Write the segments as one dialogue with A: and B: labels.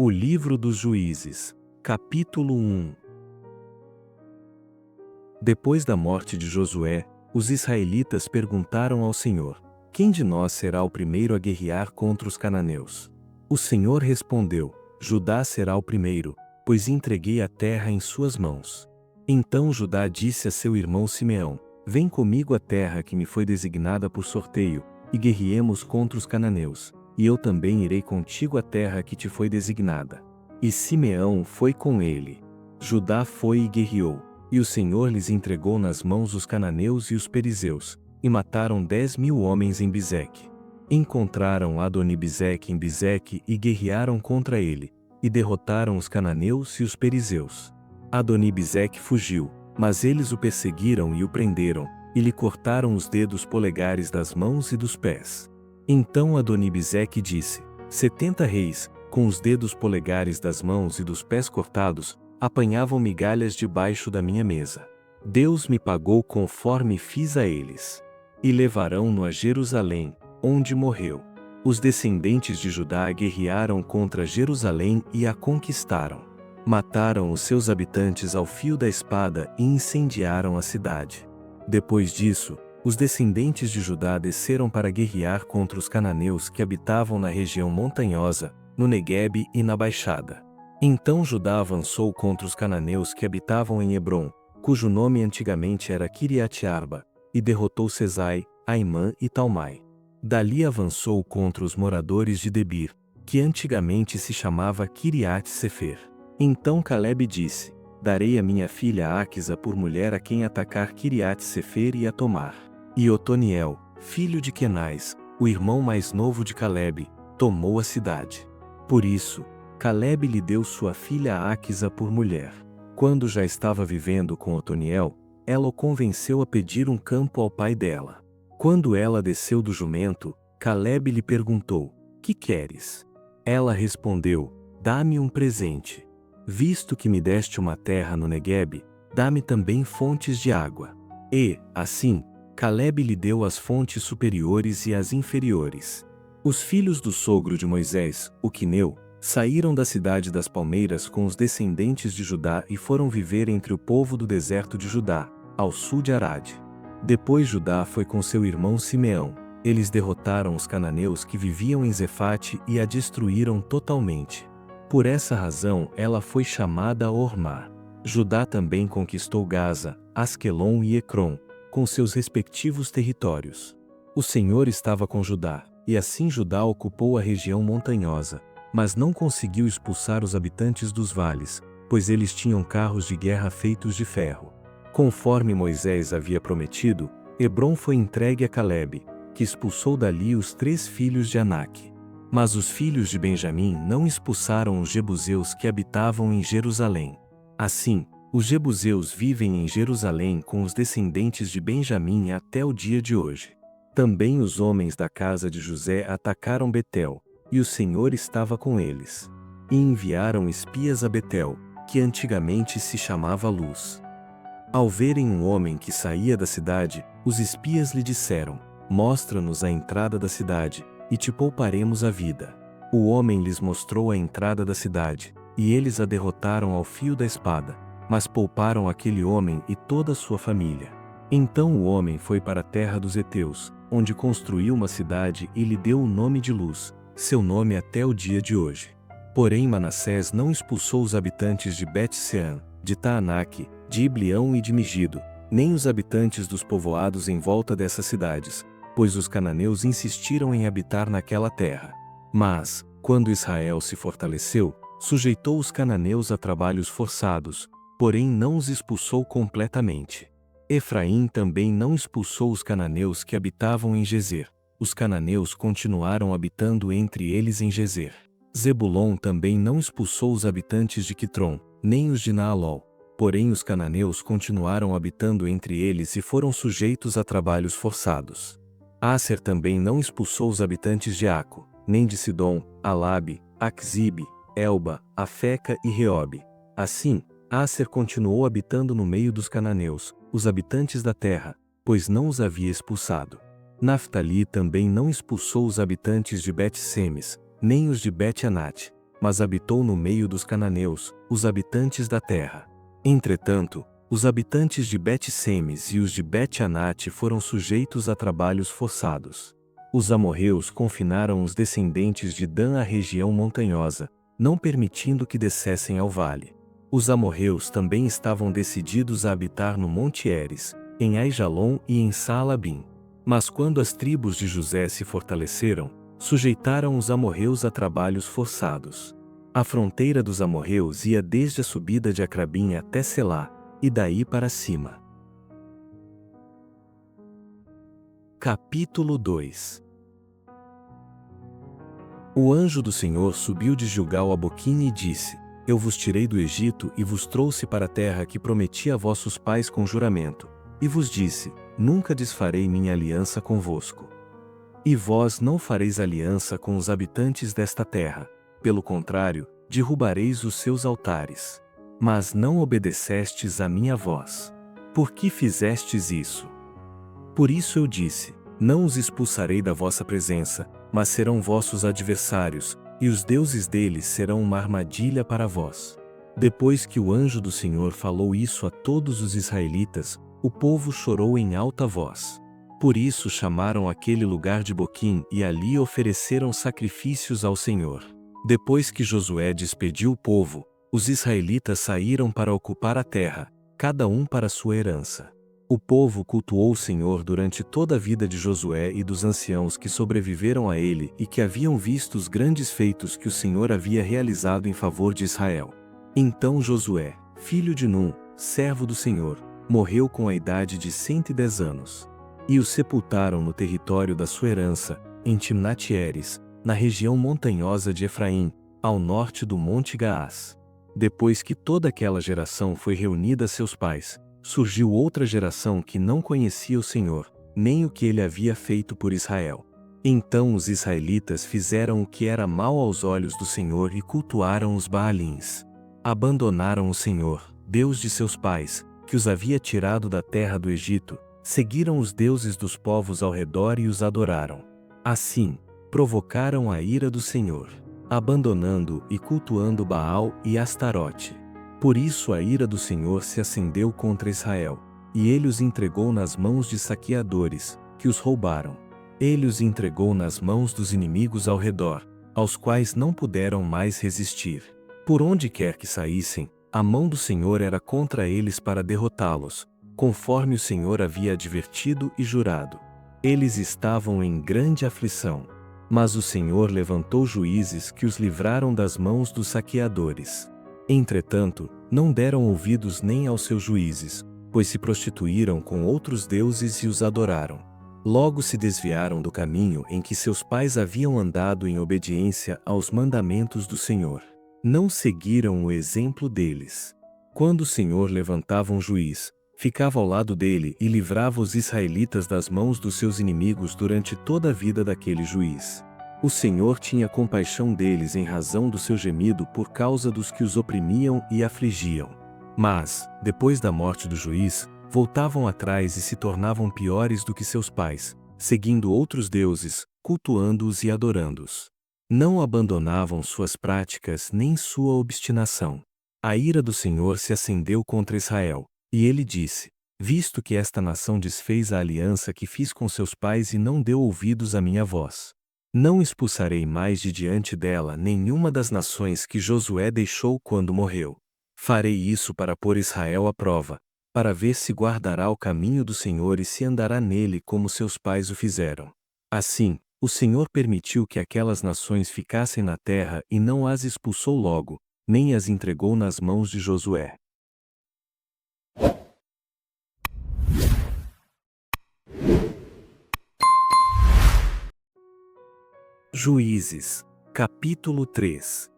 A: O livro dos Juízes, capítulo 1. Depois da morte de Josué, os israelitas perguntaram ao Senhor: quem de nós será o primeiro a guerrear contra os cananeus? O Senhor respondeu: Judá será o primeiro, pois entreguei a terra em suas mãos. Então Judá disse a seu irmão Simeão: vem comigo à terra que me foi designada por sorteio, e guerreemos contra os cananeus, e eu também irei contigo à terra que te foi designada. E Simeão foi com ele. Judá foi e guerreou, e o Senhor lhes entregou nas mãos os cananeus e os perizeus, e mataram 10.000 homens em Bizeque. Encontraram Adoni-Bezeque em Bizeque e guerrearam contra ele, e derrotaram os cananeus e os perizeus. Adoni-Bezeque fugiu, mas eles o perseguiram e o prenderam, e lhe cortaram os dedos polegares das mãos e dos pés. Então Adoni-Bezeque disse: 70 reis, com os dedos polegares das mãos e dos pés cortados, apanhavam migalhas debaixo da minha mesa. Deus me pagou conforme fiz a eles. E levarão-no a Jerusalém, onde morreu. Os descendentes de Judá guerrearam contra Jerusalém e a conquistaram. Mataram os seus habitantes ao fio da espada e incendiaram a cidade. Depois disso, os descendentes de Judá desceram para guerrear contra os cananeus que habitavam na região montanhosa, no Neguebe e na Baixada. Então Judá avançou contra os cananeus que habitavam em Hebrom, cujo nome antigamente era Quiriate-Arba, e derrotou Sesai, Aimã e Talmai. Dali avançou contra os moradores de Debir, que antigamente se chamava Quiriate-Sefer. Então Calebe disse: darei a minha filha Áquisa por mulher a quem atacar Quiriate-Sefer e a tomar. E Otoniel, filho de Quenais, o irmão mais novo de Calebe, tomou a cidade. Por isso, Calebe lhe deu sua filha Áquisa por mulher. Quando já estava vivendo com Otoniel, ela o convenceu a pedir um campo ao pai dela. Quando ela desceu do jumento, Calebe lhe perguntou: que queres? Ela respondeu: dá-me um presente. Visto que me deste uma terra no Neguebe, dá-me também fontes de água. E, assim, Calebe lhe deu as fontes superiores e as inferiores. Os filhos do sogro de Moisés, o Quineu, saíram da cidade das palmeiras com os descendentes de Judá e foram viver entre o povo do deserto de Judá, ao sul de Arade. Depois Judá foi com seu irmão Simeão. Eles derrotaram os cananeus que viviam em Zefate e a destruíram totalmente. Por essa razão ela foi chamada Ormá. Judá também conquistou Gaza, Asquelon e Ecrom, com seus respectivos territórios. O Senhor estava com Judá, e assim Judá ocupou a região montanhosa, mas não conseguiu expulsar os habitantes dos vales, pois eles tinham carros de guerra feitos de ferro. Conforme Moisés havia prometido, Hebrom foi entregue a Calebe, que expulsou dali os 3 filhos de Anak. Mas os filhos de Benjamim não expulsaram os jebuseus que habitavam em Jerusalém. Assim, os jebuseus vivem em Jerusalém com os descendentes de Benjamim até o dia de hoje. Também os homens da casa de José atacaram Betel, e o Senhor estava com eles. E enviaram espias a Betel, que antigamente se chamava Luz. Ao verem um homem que saía da cidade, os espias lhe disseram: mostra-nos a entrada da cidade, e te pouparemos a vida. O homem lhes mostrou a entrada da cidade, e eles a derrotaram ao fio da espada, mas pouparam aquele homem e toda a sua família. Então o homem foi para a terra dos heteus, onde construiu uma cidade e lhe deu o nome de Luz, seu nome até o dia de hoje. Porém Manassés não expulsou os habitantes de Bet-Sean, de Taanaque, de Iblião e de Megido, nem os habitantes dos povoados em volta dessas cidades, pois os cananeus insistiram em habitar naquela terra. Mas, quando Israel se fortaleceu, sujeitou os cananeus a trabalhos forçados, porém não os expulsou completamente. Efraim também não expulsou os cananeus que habitavam em Gezer. Os cananeus continuaram habitando entre eles em Gezer. Zebulon também não expulsou os habitantes de Quitrom, nem os de Naalol. Porém os cananeus continuaram habitando entre eles e foram sujeitos a trabalhos forçados. Aser também não expulsou os habitantes de Aco, nem de Sidom, Alabe, Aquizibe, Elba, Afeca e Reobe. Assim, Aser continuou habitando no meio dos cananeus, os habitantes da terra, pois não os havia expulsado. Naftali também não expulsou os habitantes de Bet-Semes, nem os de Bet-Anat. mas habitou no meio dos cananeus, os habitantes da terra. Entretanto, os habitantes de Bet-Semes e os de Bet-Anate foram sujeitos a trabalhos forçados. Os amorreus confinaram os descendentes de Dan à região montanhosa, não permitindo que descessem ao vale. Os amorreus também estavam decididos a habitar no Monte Heres, em Aijalon e em Saalabim. Mas quando as tribos de José se fortaleceram, sujeitaram os amorreus a trabalhos forçados. A fronteira dos amorreus ia desde a subida de Acrabim até Selá, e daí para cima. Capítulo 2. O anjo do Senhor subiu de Gilgal a Boquim e disse: Eu vos tirei do Egito e vos trouxe para a terra que prometi a vossos pais com juramento, e vos disse: Nunca desfarei minha aliança convosco. E vós não fareis aliança com os habitantes desta terra, pelo contrário, derrubareis os seus altares. Mas não obedecestes à minha voz. Por que fizestes isso? Por isso eu disse: Não os expulsarei da vossa presença, mas serão vossos adversários, e os deuses deles serão uma armadilha para vós. Depois que o anjo do Senhor falou isso a todos os israelitas, o povo chorou em alta voz. Por isso chamaram aquele lugar de Boquim e ali ofereceram sacrifícios ao Senhor. Depois que Josué despediu o povo, os israelitas saíram para ocupar a terra, cada um para sua herança. O povo cultuou o Senhor durante toda a vida de Josué e dos anciãos que sobreviveram a ele e que haviam visto os grandes feitos que o Senhor havia realizado em favor de Israel. Então Josué, filho de Num, servo do Senhor, morreu com a idade de 110 anos. E o sepultaram no território da sua herança, em Timnat-Heres, na região montanhosa de Efraim, ao norte do Monte Gaás. Depois que toda aquela geração foi reunida a seus pais, surgiu outra geração que não conhecia o Senhor, nem o que ele havia feito por Israel. Então os israelitas fizeram o que era mal aos olhos do Senhor e cultuaram os Baalins. Abandonaram o Senhor, Deus de seus pais, que os havia tirado da terra do Egito, seguiram os deuses dos povos ao redor e os adoraram. Assim, provocaram a ira do Senhor, abandonando e cultuando Baal e Astarote. Por isso a ira do Senhor se acendeu contra Israel, e ele os entregou nas mãos de saqueadores, que os roubaram. Ele os entregou nas mãos dos inimigos ao redor, aos quais não puderam mais resistir. Por onde quer que saíssem, a mão do Senhor era contra eles para derrotá-los, conforme o Senhor havia advertido e jurado. Eles estavam em grande aflição. Mas o Senhor levantou juízes que os livraram das mãos dos saqueadores. Entretanto, não deram ouvidos nem aos seus juízes, pois se prostituíram com outros deuses e os adoraram. Logo se desviaram do caminho em que seus pais haviam andado em obediência aos mandamentos do Senhor. Não seguiram o exemplo deles. Quando o Senhor levantava um juiz, ficava ao lado dele e livrava os israelitas das mãos dos seus inimigos durante toda a vida daquele juiz. O Senhor tinha compaixão deles em razão do seu gemido por causa dos que os oprimiam e afligiam. Mas, depois da morte do juiz, voltavam atrás e se tornavam piores do que seus pais, seguindo outros deuses, cultuando-os e adorando-os. Não abandonavam suas práticas nem sua obstinação. A ira do Senhor se acendeu contra Israel, e ele disse: Visto que esta nação desfez a aliança que fiz com seus pais e não deu ouvidos à minha voz, não expulsarei mais de diante dela nenhuma das nações que Josué deixou quando morreu. Farei isso para pôr Israel à prova, para ver se guardará o caminho do Senhor e se andará nele como seus pais o fizeram. Assim, o Senhor permitiu que aquelas nações ficassem na terra e não as expulsou logo, nem as entregou nas mãos de Josué. Juízes, capítulo 3.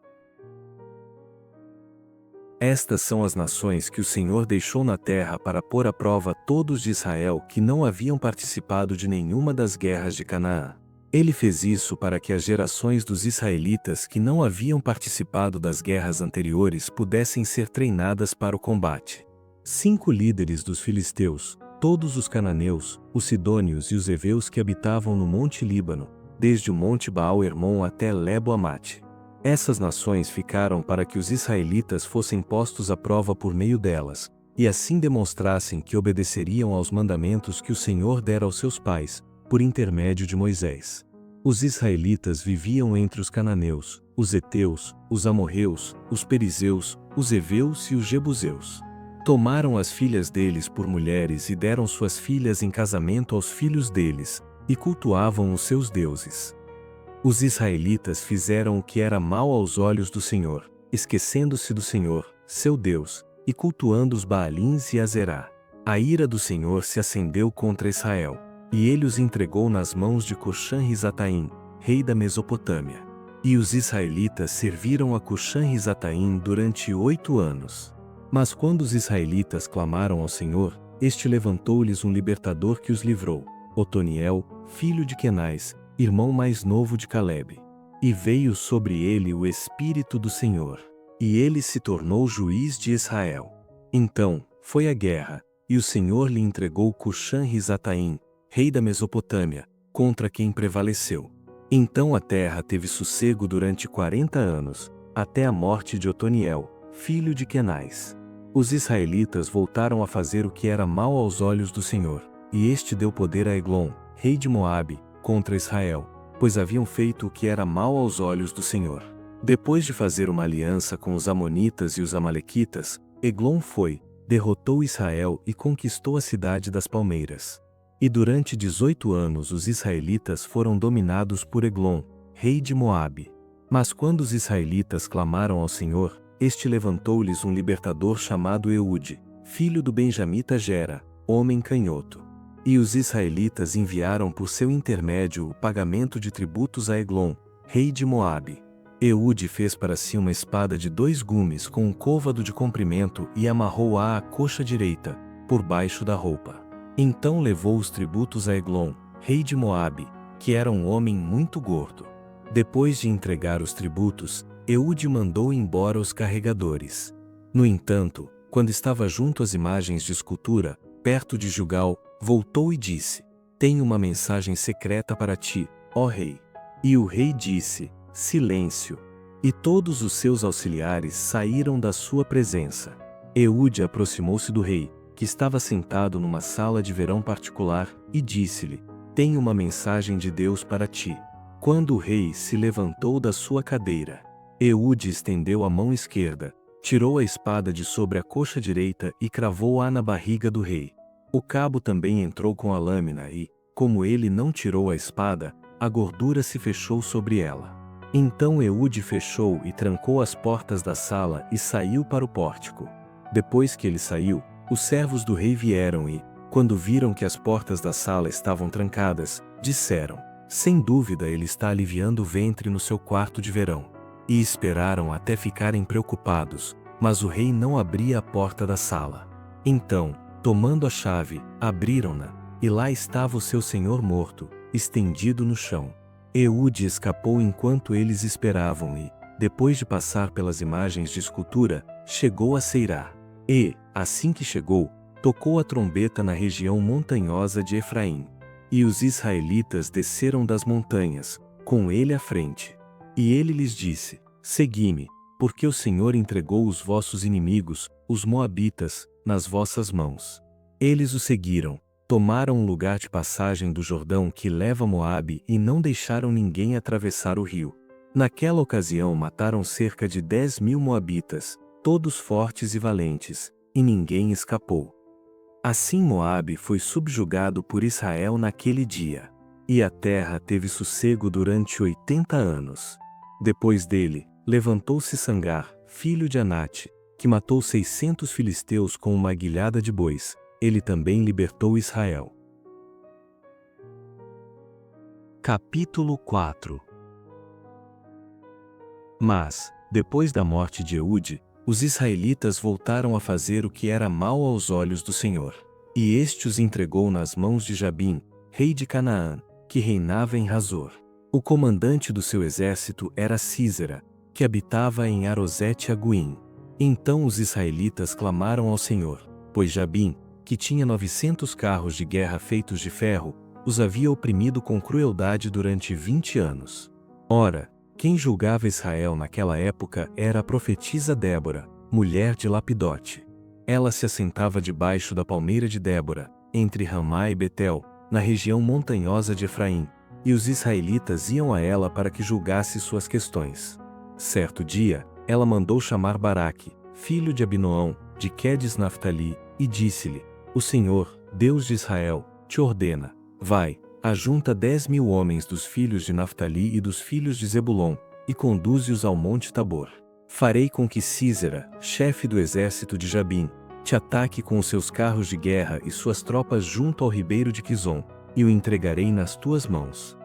A: Estas são as nações que o Senhor deixou na terra para pôr à prova todos de Israel que não haviam participado de nenhuma das guerras de Canaã. Ele fez isso para que as gerações dos israelitas que não haviam participado das guerras anteriores pudessem ser treinadas para o combate. 5 líderes dos filisteus, todos os cananeus, os sidônios e os heveus que habitavam no Monte Líbano, desde o Monte Baal-Hermon até Lebo-Amate. Essas nações ficaram para que os israelitas fossem postos à prova por meio delas, e assim demonstrassem que obedeceriam aos mandamentos que o Senhor dera aos seus pais, por intermédio de Moisés. Os israelitas viviam entre os cananeus, os heteus, os amorreus, os perizeus, os heveus e os jebuseus. Tomaram as filhas deles por mulheres e deram suas filhas em casamento aos filhos deles, e cultuavam os seus deuses. Os israelitas fizeram o que era mal aos olhos do Senhor, esquecendo-se do Senhor, seu Deus, e cultuando os Baalins e Azerá. A ira do Senhor se acendeu contra Israel, e ele os entregou nas mãos de Cuxã-Risataim, rei da Mesopotâmia. E os israelitas serviram a Cuxã-Risataim durante 8 anos. Mas quando os israelitas clamaram ao Senhor, este levantou-lhes um libertador que os livrou, Otoniel, filho de Quenais, irmão mais novo de Calebe. E veio sobre ele o Espírito do Senhor, e ele se tornou juiz de Israel. Então, foi a guerra, e o Senhor lhe entregou Cuxã-Risataim, rei da Mesopotâmia, contra quem prevaleceu. Então a terra teve sossego durante 40 anos, até a morte de Otoniel, filho de Quenais. Os israelitas voltaram a fazer o que era mal aos olhos do Senhor, e este deu poder a Eglon, rei de Moabe, contra Israel, pois haviam feito o que era mal aos olhos do Senhor. Depois de fazer uma aliança com os amonitas e os amalequitas, Eglon foi, derrotou Israel e conquistou a cidade das palmeiras. E durante 18 anos os israelitas foram dominados por Eglon, rei de Moabe. Mas quando os israelitas clamaram ao Senhor, este levantou-lhes um libertador chamado Eude, filho do benjamita Gera, homem canhoto. E os israelitas enviaram por seu intermédio o pagamento de tributos a Eglon, rei de Moabe. Eude fez para si uma espada de 2 gumes com um côvado de comprimento e amarrou-a à coxa direita, por baixo da roupa. Então levou os tributos a Eglon, rei de Moabe, que era um homem muito gordo. Depois de entregar os tributos, Eude mandou embora os carregadores. No entanto, quando estava junto às imagens de escultura, perto de Gilgal, voltou e disse: Tenho uma mensagem secreta para ti, ó rei. E o rei disse: Silêncio. E todos os seus auxiliares saíram da sua presença. Eude aproximou-se do rei, que estava sentado numa sala de verão particular, e disse-lhe: Tenho uma mensagem de Deus para ti. Quando o rei se levantou da sua cadeira, Eude estendeu a mão esquerda, tirou a espada de sobre a coxa direita e cravou-a na barriga do rei. O cabo também entrou com a lâmina e, como ele não tirou a espada, a gordura se fechou sobre ela. Então Eude fechou e trancou as portas da sala e saiu para o pórtico. Depois que ele saiu, os servos do rei vieram e, quando viram que as portas da sala estavam trancadas, disseram: Sem dúvida ele está aliviando o ventre no seu quarto de verão. E esperaram até ficarem preocupados, mas o rei não abria a porta da sala. Então, tomando a chave, abriram-na, e lá estava o seu senhor morto, estendido no chão. Eude escapou enquanto eles esperavam e, depois de passar pelas imagens de escultura, chegou a Seirá. E, assim que chegou, tocou a trombeta na região montanhosa de Efraim. E os israelitas desceram das montanhas, com ele à frente. E ele lhes disse: Segui-me, porque o Senhor entregou os vossos inimigos, os moabitas, nas vossas mãos. Eles o seguiram, tomaram um lugar de passagem do Jordão que leva a Moabe e não deixaram ninguém atravessar o rio. Naquela ocasião mataram cerca de 10.000 moabitas, todos fortes e valentes, e ninguém escapou. Assim Moabe foi subjugado por Israel naquele dia. E a terra teve sossego durante 80 anos. Depois dele, levantou-se Sangar, filho de Anate, que matou 600 filisteus com uma aguilhada de bois. Ele também libertou Israel. Capítulo 4. Mas, depois da morte de Eude, os israelitas voltaram a fazer o que era mal aos olhos do Senhor. E este os entregou nas mãos de Jabim, rei de Canaã, que reinava em Hazor. O comandante do seu exército era Sísera, que habitava em Arosete-Aguim. Então os israelitas clamaram ao Senhor, pois Jabim, que tinha 900 carros de guerra feitos de ferro, os havia oprimido com crueldade durante 20 anos. Ora, Quem julgava Israel naquela época era a profetisa Débora, mulher de Lapidote. Ela se assentava debaixo da palmeira de Débora, entre Ramá e Betel, na região montanhosa de Efraim, e os israelitas iam a ela para que julgasse suas questões. Certo dia, ela mandou chamar Baraque, filho de Abinoão, de Quedes Naftali, e disse-lhe: O Senhor, Deus de Israel, te ordena: vai, ajunta 10.000 homens dos filhos de Naftali e dos filhos de Zebulon, e conduze-os ao monte Tabor. Farei com que Sísera, chefe do exército de Jabim, te ataque com os seus carros de guerra e suas tropas junto ao ribeiro de Quizon, e o entregarei nas tuas mãos.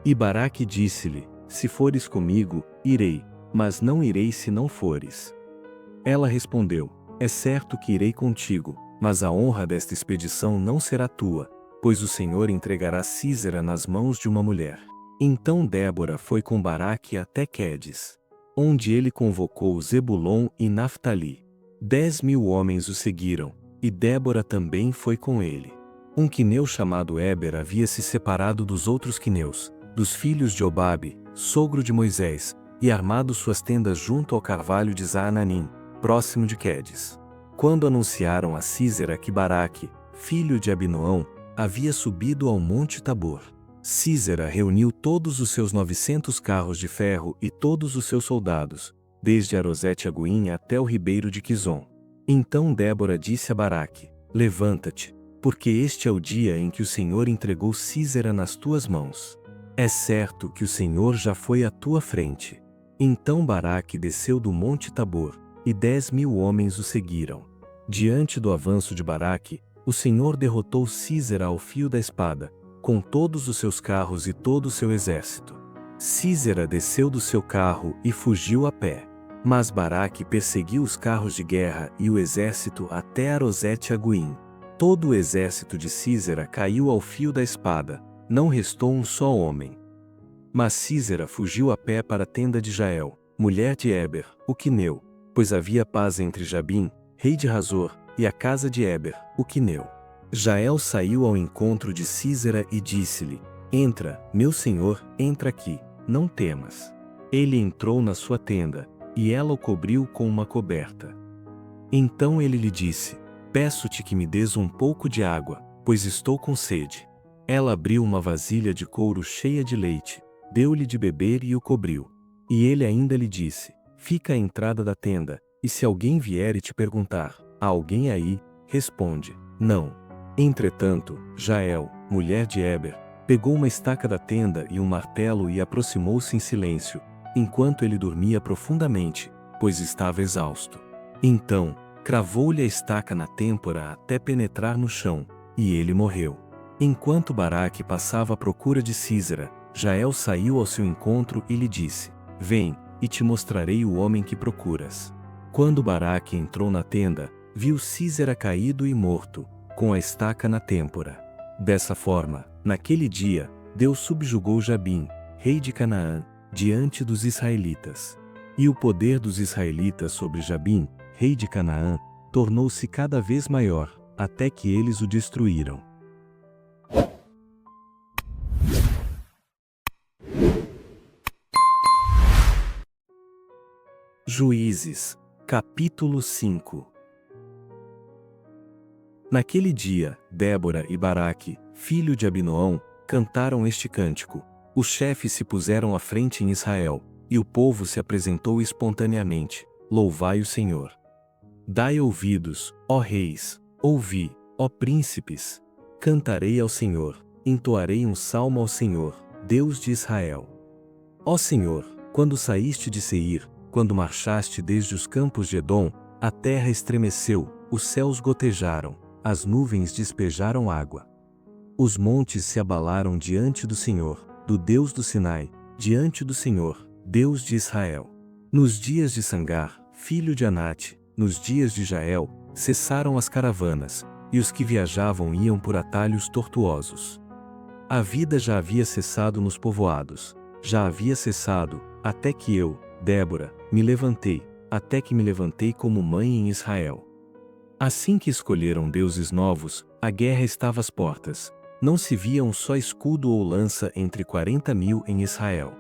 A: E Baraque disse-lhe: Se fores comigo, irei, mas não irei se não fores. Ela respondeu: É certo que irei contigo, mas a honra desta expedição não será tua, pois o Senhor entregará Sísera nas mãos de uma mulher. Então Débora foi com Baraque até Quedes, onde ele convocou Zebulon e Naftali. 10.000 homens o seguiram, e Débora também foi com ele. Um quineu chamado Éber havia se separado dos outros quineus, dos filhos de Obabe, sogro de Moisés, e armado suas tendas junto ao carvalho de Zaananim, próximo de Quedes. Quando anunciaram a Sísera que Baraque, filho de Abinoão, havia subido ao monte Tabor, Sísera reuniu todos os seus 900 carros de ferro e todos os seus soldados, desde Arosete-Aguim até o ribeiro de Quizon. Então Débora disse a Baraque: Levanta-te, porque este é o dia em que o Senhor entregou Sísera nas tuas mãos. É certo que o Senhor já foi à tua frente. Então Baraque desceu do monte Tabor, e 10.000 homens o seguiram. Diante do avanço de Baraque, o Senhor derrotou Sísera ao fio da espada, com todos os seus carros e todo o seu exército. Sísera desceu do seu carro e fugiu a pé. Mas Baraque perseguiu os carros de guerra e o exército até Arosete-Aguim. Todo o exército de Sísera caiu ao fio da espada, não restou um só homem. Mas Sísera fugiu a pé para a tenda de Jael, mulher de Éber, o quineu, pois havia paz entre Jabim, rei de Razor, e a casa de Éber, o quineu. Jael saiu ao encontro de Sísera e disse-lhe: Entra, meu senhor, entra aqui, não temas. Ele entrou na sua tenda, e ela o cobriu com uma coberta. Então ele lhe disse: Peço-te que me des um pouco de água, pois estou com sede. Ela abriu uma vasilha de couro cheia de leite, deu-lhe de beber e o cobriu. E ele ainda lhe disse: Fica à entrada da tenda, e se alguém vier e te perguntar: Há alguém aí? Responde: Não. Entretanto, Jael, mulher de Éber, pegou uma estaca da tenda e um martelo e aproximou-se em silêncio, enquanto ele dormia profundamente, pois estava exausto. Então, cravou-lhe a estaca na têmpora até penetrar no chão, e ele morreu. Enquanto Baraque passava à procura de Sísera, Jael saiu ao seu encontro e lhe disse: Vem, e te mostrarei o homem que procuras. Quando Baraque entrou na tenda, viu Sísera caído e morto, com a estaca na têmpora. Dessa forma, naquele dia, Deus subjugou Jabim, rei de Canaã, diante dos israelitas. E o poder dos israelitas sobre Jabim, rei de Canaã, tornou-se cada vez maior, até que eles o destruíram. Juízes, capítulo 5. Naquele dia, Débora e Baraque, filho de Abinoão, cantaram este cântico. Os chefes se puseram à frente em Israel, e o povo se apresentou espontaneamente: Louvai o Senhor. Dai ouvidos, ó reis, ouvi, ó príncipes. Cantarei ao Senhor, entoarei um salmo ao Senhor, Deus de Israel. Ó Senhor, quando saíste de Seir, quando marchaste desde os campos de Edom, a terra estremeceu, os céus gotejaram, as nuvens despejaram água. Os montes se abalaram diante do Senhor, do Deus do Sinai, diante do Senhor, Deus de Israel. Nos dias de Sangar, filho de Anate, nos dias de Jael, cessaram as caravanas, e os que viajavam iam por atalhos tortuosos. A vida já havia cessado nos povoados, já havia cessado, até que eu, Débora, me levantei, até que me levantei como mãe em Israel. Assim que escolheram deuses novos, a guerra estava às portas. Não se via um só escudo ou lança entre 40.000 em Israel.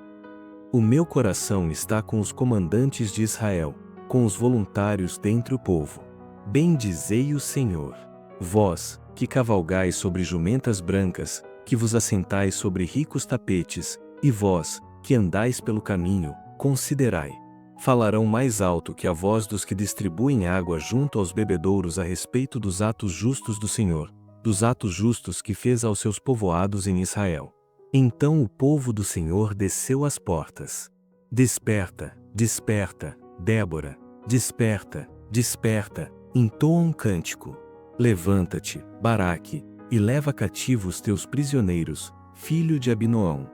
A: O meu coração está com os comandantes de Israel, com os voluntários dentre o povo. Bendizei o Senhor. Vós, que cavalgais sobre jumentas brancas, que vos assentais sobre ricos tapetes, e vós, que andais pelo caminho, considerai. Falarão mais alto que a voz dos que distribuem água junto aos bebedouros a respeito dos atos justos do Senhor, dos atos justos que fez aos seus povoados em Israel. Então o povo do Senhor desceu às portas. Desperta, desperta, Débora, desperta, desperta, entoa um cântico. Levanta-te, Baraque, e leva cativos teus prisioneiros, filho de Abinoão.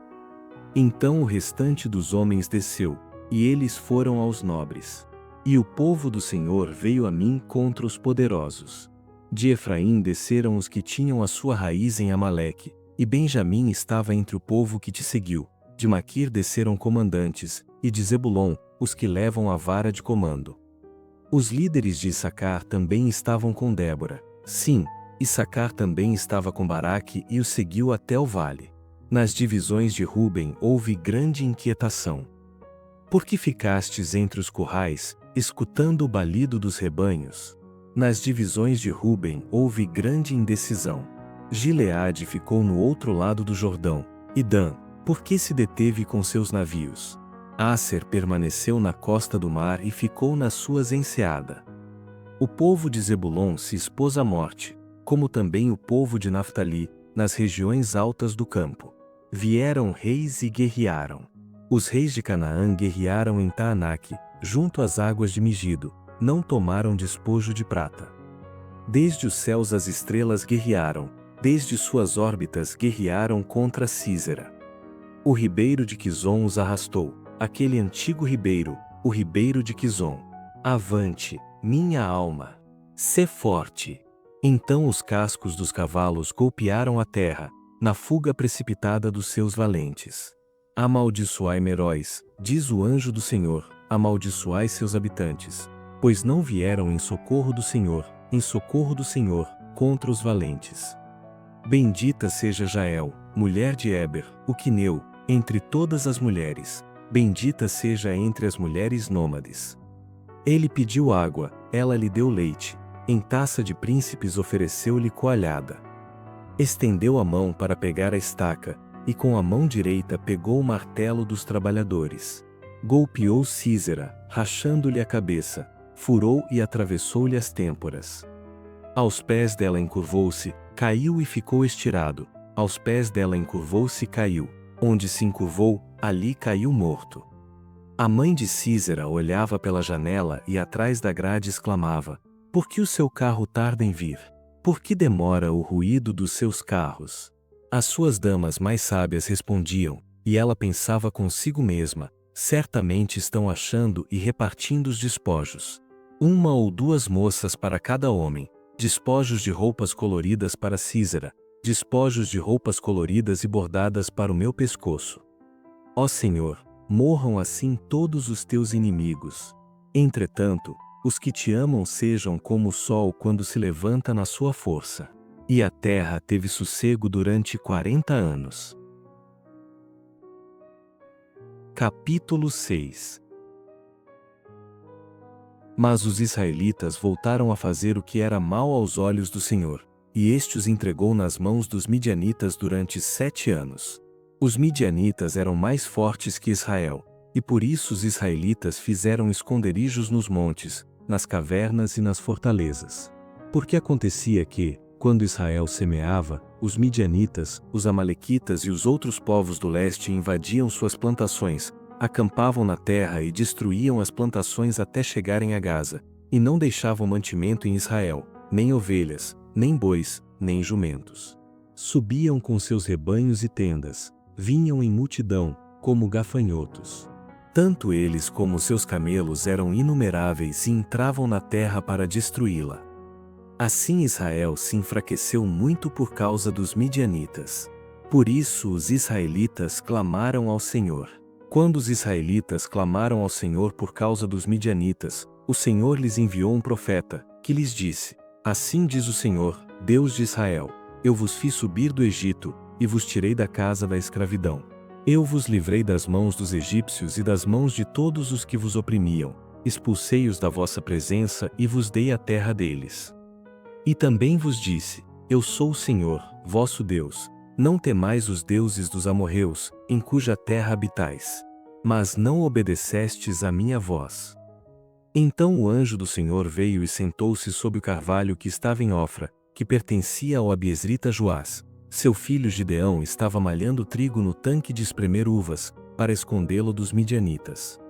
A: Então o restante dos homens desceu, e eles foram aos nobres. E o povo do Senhor veio a mim contra os poderosos. De Efraim desceram os que tinham a sua raiz em Amaleque, e Benjamim estava entre o povo que te seguiu. De Maquir desceram comandantes, e de Zebulon, os que levam a vara de comando. Os líderes de Issacar também estavam com Débora. Sim, Issacar também estava com Baraque e o seguiu até o vale. Nas divisões de Ruben houve grande inquietação. Por que ficastes entre os currais, escutando o balido dos rebanhos? Nas divisões de Ruben houve grande indecisão. Gileade ficou no outro lado do Jordão, e Dan, por que se deteve com seus navios? Asser permaneceu na costa do mar e ficou nas suas enseadas. O povo de Zebulon se expôs à morte, como também o povo de Naftali, nas regiões altas do campo. Vieram reis e guerrearam. Os reis de Canaã guerrearam em Taanaque, junto às águas de Megido, não tomaram despojo de prata. Desde os céus as estrelas guerrearam, desde suas órbitas guerrearam contra Císera. O ribeiro de Quizon os arrastou, aquele antigo ribeiro, o ribeiro de Quizon. Avante, minha alma! Sê forte! Então os cascos dos cavalos golpearam a terra, na fuga precipitada dos seus valentes. Amaldiçoai Meróis, diz o anjo do Senhor, amaldiçoai seus habitantes, pois não vieram em socorro do Senhor, contra os valentes. Bendita seja Jael, mulher de Eber, o quineu, entre todas as mulheres, bendita seja entre as mulheres nômades. Ele pediu água, ela lhe deu leite, em taça de príncipes ofereceu-lhe coalhada. Estendeu a mão para pegar a estaca, e com a mão direita pegou o martelo dos trabalhadores. Golpeou Císera, rachando-lhe a cabeça, furou e atravessou-lhe as têmporas. Aos pés dela encurvou-se, caiu e ficou estirado, aos pés dela encurvou-se e caiu, onde se encurvou, ali caiu morto. A mãe de Císera olhava pela janela e atrás da grade exclamava: por que o seu carro tarda em vir? Por que demora o ruído dos seus carros? As suas damas mais sábias respondiam, e ela pensava consigo mesma: certamente estão achando e repartindo os despojos. Uma ou duas moças para cada homem, despojos de roupas coloridas para Císera, despojos de roupas coloridas e bordadas para o meu pescoço. Ó Senhor, morram assim todos os teus inimigos. Entretanto, os que te amam sejam como o sol quando se levanta na sua força. E a terra teve sossego durante 40 anos. Capítulo 6. Mas os israelitas voltaram a fazer o que era mal aos olhos do Senhor, e este os entregou nas mãos dos midianitas durante 7 anos. Os midianitas eram mais fortes que Israel, e por isso os israelitas fizeram esconderijos nos montes, nas cavernas e nas fortalezas. Porque acontecia que, quando Israel semeava, os midianitas, os amalequitas e os outros povos do leste invadiam suas plantações, acampavam na terra e destruíam as plantações até chegarem a Gaza, e não deixavam mantimento em Israel, nem ovelhas, nem bois, nem jumentos. Subiam com seus rebanhos e tendas, vinham em multidão, como gafanhotos. Tanto eles como seus camelos eram inumeráveis e entravam na terra para destruí-la. Assim Israel se enfraqueceu muito por causa dos midianitas. Por isso os israelitas clamaram ao Senhor. Quando os israelitas clamaram ao Senhor por causa dos midianitas, o Senhor lhes enviou um profeta, que lhes disse: assim diz o Senhor, Deus de Israel: eu vos fiz subir do Egito, e vos tirei da casa da escravidão. Eu vos livrei das mãos dos egípcios e das mãos de todos os que vos oprimiam, expulsei-os da vossa presença e vos dei a terra deles. E também vos disse: Eu sou o Senhor, vosso Deus, não temais os deuses dos amorreus, em cuja terra habitais. Mas não obedecestes à minha voz. Então o anjo do Senhor veio e sentou-se sob o carvalho que estava em Ofra, que pertencia ao abiezrita Joás. Seu filho Gideão estava malhando trigo no tanque de espremer uvas, para escondê-lo dos midianitas.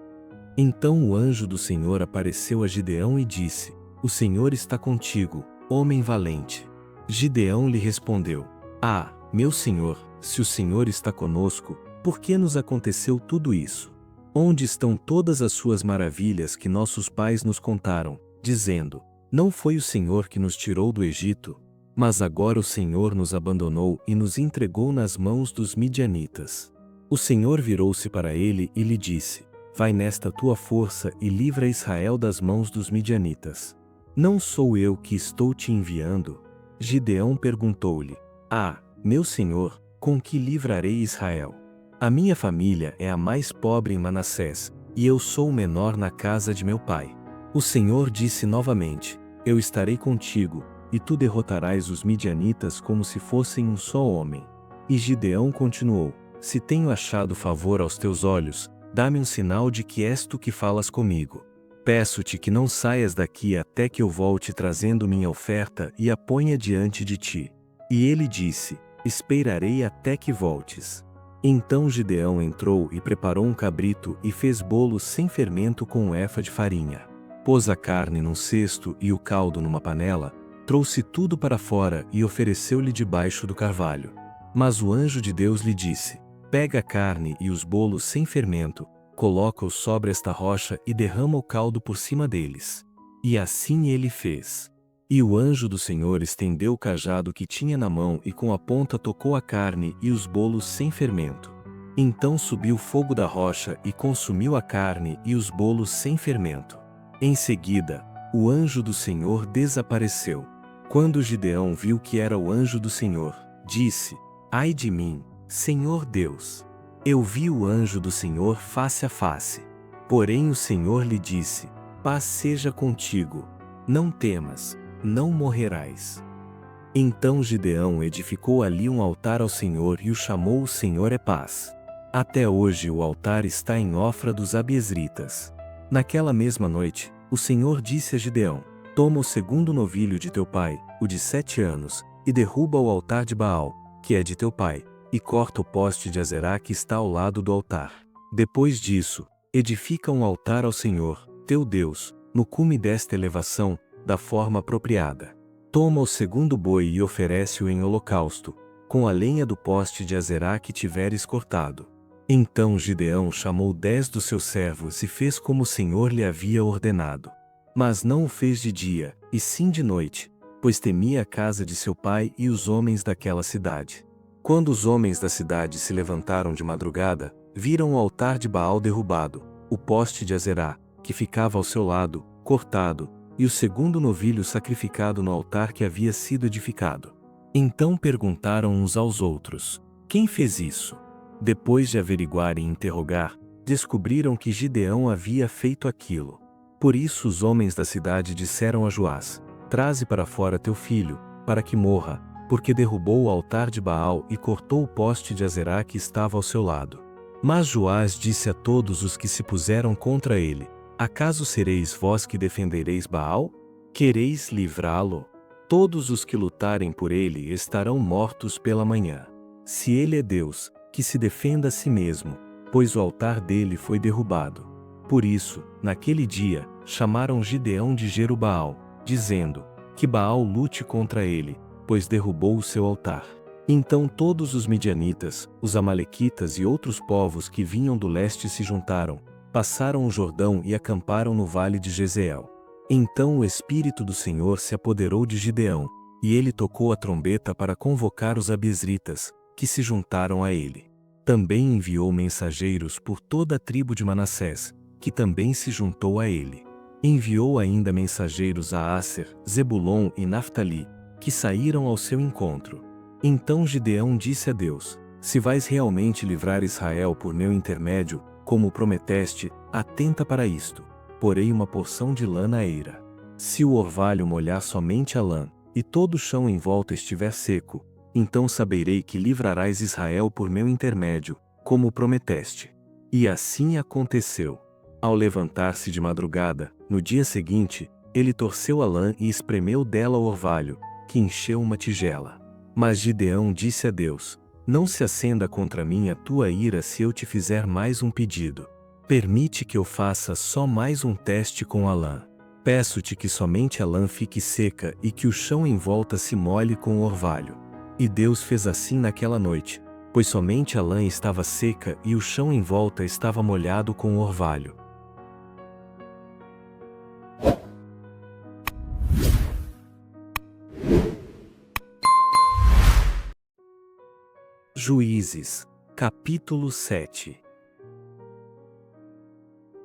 A: Então o anjo do Senhor apareceu a Gideão e disse: O Senhor está contigo, homem valente. Gideão lhe respondeu: Ah, meu senhor, se o Senhor está conosco, por que nos aconteceu tudo isso? Onde estão todas as suas maravilhas que nossos pais nos contaram, dizendo: Não foi o Senhor que nos tirou do Egito? Mas agora o Senhor nos abandonou e nos entregou nas mãos dos midianitas. O Senhor virou-se para ele e lhe disse: Vai nesta tua força e livra Israel das mãos dos midianitas. Não sou eu que estou te enviando? Gideão perguntou-lhe: Ah, meu senhor, com que livrarei Israel? A minha família é a mais pobre em Manassés, e eu sou o menor na casa de meu pai. O Senhor disse novamente: Eu estarei contigo, e tu derrotarás os midianitas como se fossem um só homem. E Gideão continuou: Se tenho achado favor aos teus olhos, dá-me um sinal de que és tu que falas comigo. Peço-te que não saias daqui até que eu volte trazendo minha oferta e a ponha diante de ti. E ele disse: Esperarei até que voltes. Então Gideão entrou e preparou um cabrito e fez bolos sem fermento com um efa de farinha. Pôs a carne num cesto e o caldo numa panela, trouxe tudo para fora e ofereceu-lhe debaixo do carvalho. Mas o anjo de Deus lhe disse: Pega a carne e os bolos sem fermento, coloca-os sobre esta rocha e derrama o caldo por cima deles. E assim ele fez. E o anjo do Senhor estendeu o cajado que tinha na mão e com a ponta tocou a carne e os bolos sem fermento. Então subiu o fogo da rocha e consumiu a carne e os bolos sem fermento. Em seguida, o anjo do Senhor desapareceu. Quando Gideão viu que era o anjo do Senhor, disse: Ai de mim, Senhor Deus! Eu vi o anjo do Senhor face a face. Porém o Senhor lhe disse: Paz seja contigo. Não temas, não morrerás. Então Gideão edificou ali um altar ao Senhor e o chamou O Senhor é Paz. Até hoje o altar está em Ofra dos abiezritas. Naquela mesma noite, o Senhor disse a Gideão: Toma o segundo novilho de teu pai, o de 7 anos, e derruba o altar de Baal, que é de teu pai, e corta o poste de Azerá que está ao lado do altar. Depois disso, edifica um altar ao Senhor, teu Deus, no cume desta elevação, da forma apropriada. Toma o segundo boi e oferece-o em holocausto, com a lenha do poste de Azerá que tiveres cortado. Então Gideão chamou 10 dos seus servos e fez como o Senhor lhe havia ordenado. Mas não o fez de dia, e sim de noite, pois temia a casa de seu pai e os homens daquela cidade. Quando os homens da cidade se levantaram de madrugada, viram o altar de Baal derrubado, o poste de Azerá, que ficava ao seu lado, cortado, e o segundo novilho sacrificado no altar que havia sido edificado. Então perguntaram uns aos outros: Quem fez isso? Depois de averiguar e interrogar, descobriram que Gideão havia feito aquilo. Por isso os homens da cidade disseram a Joás: Traze para fora teu filho, para que morra, porque derrubou o altar de Baal e cortou o poste de Azerá que estava ao seu lado. Mas Joás disse a todos os que se puseram contra ele: Acaso sereis vós que defendereis Baal? Quereis livrá-lo? Todos os que lutarem por ele estarão mortos pela manhã. Se ele é Deus, que se defenda a si mesmo, pois o altar dele foi derrubado. Por isso, naquele dia, chamaram Gideão de Jerubaal, dizendo: Que Baal lute contra ele, pois derrubou o seu altar. Então todos os midianitas, os amalequitas e outros povos que vinham do leste se juntaram, passaram o Jordão e acamparam no vale de Jezeel. Então o Espírito do Senhor se apoderou de Gideão, e ele tocou a trombeta para convocar os abiezritas, que se juntaram a ele. Também enviou mensageiros por toda a tribo de Manassés, que também se juntou a ele. Enviou ainda mensageiros a Asser, Zebulon e Naftali, que saíram ao seu encontro. Então Gideão disse a Deus: Se vais realmente livrar Israel por meu intermédio, como prometeste, atenta para isto. Porei uma porção de lã na eira. Se o orvalho molhar somente a lã, e todo o chão em volta estiver seco, então saberei que livrarás Israel por meu intermédio, como prometeste. E assim aconteceu. Ao levantar-se de madrugada, no dia seguinte, ele torceu a lã e espremeu dela o orvalho, que encheu uma tigela. Mas Gideão disse a Deus: Não se acenda contra mim a tua ira se eu te fizer mais um pedido. Permite que eu faça só mais um teste com a lã. Peço-te que somente a lã fique seca e que o chão em volta se molhe com o orvalho. E Deus fez assim naquela noite, pois somente a lã estava seca e o chão em volta estava molhado com o orvalho. Juízes, capítulo 7.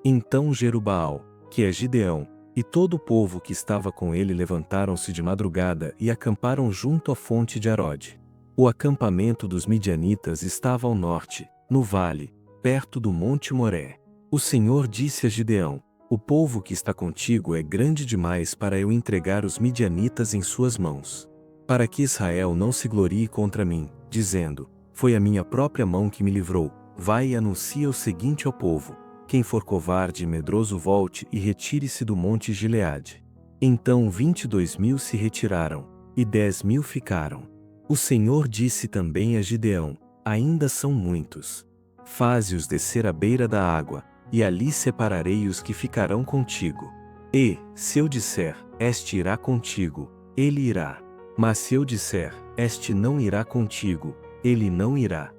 A: Então Jerubaal, que é Gideão, e todo o povo que estava com ele levantaram-se de madrugada e acamparam junto à fonte de Arode. O acampamento dos midianitas estava ao norte, no vale, perto do monte Moré. O Senhor disse a Gideão: O povo que está contigo é grande demais para eu entregar os midianitas em suas mãos. Para que Israel não se glorie contra mim, dizendo: Foi a minha própria mão que me livrou, vai e anuncia o seguinte ao povo: Quem for covarde e medroso volte e retire-se do monte Gileade. Então 22.000 se retiraram, e 10.000 ficaram. O Senhor disse também a Gideão: Ainda são muitos. Faze-os descer à beira da água, e ali separarei os que ficarão contigo. E, se eu disser, este irá contigo, ele irá. Mas se eu disser, este não irá contigo, ele não irá.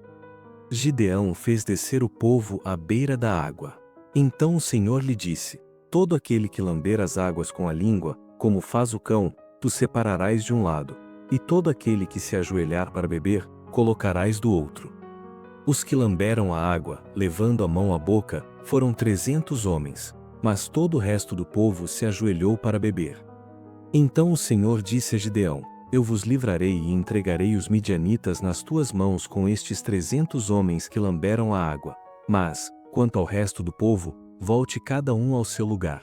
A: Gideão fez descer o povo à beira da água. Então o Senhor lhe disse: Todo aquele que lamber as águas com a língua, como faz o cão, tu separarás de um lado, e todo aquele que se ajoelhar para beber, colocarás do outro. Os que lamberam a água, levando a mão à boca, foram 300 homens, mas todo o resto do povo se ajoelhou para beber. Então o Senhor disse a Gideão: Eu vos livrarei e entregarei os midianitas nas tuas mãos com estes 300 homens que lamberam a água. Mas, quanto ao resto do povo, volte cada um ao seu lugar.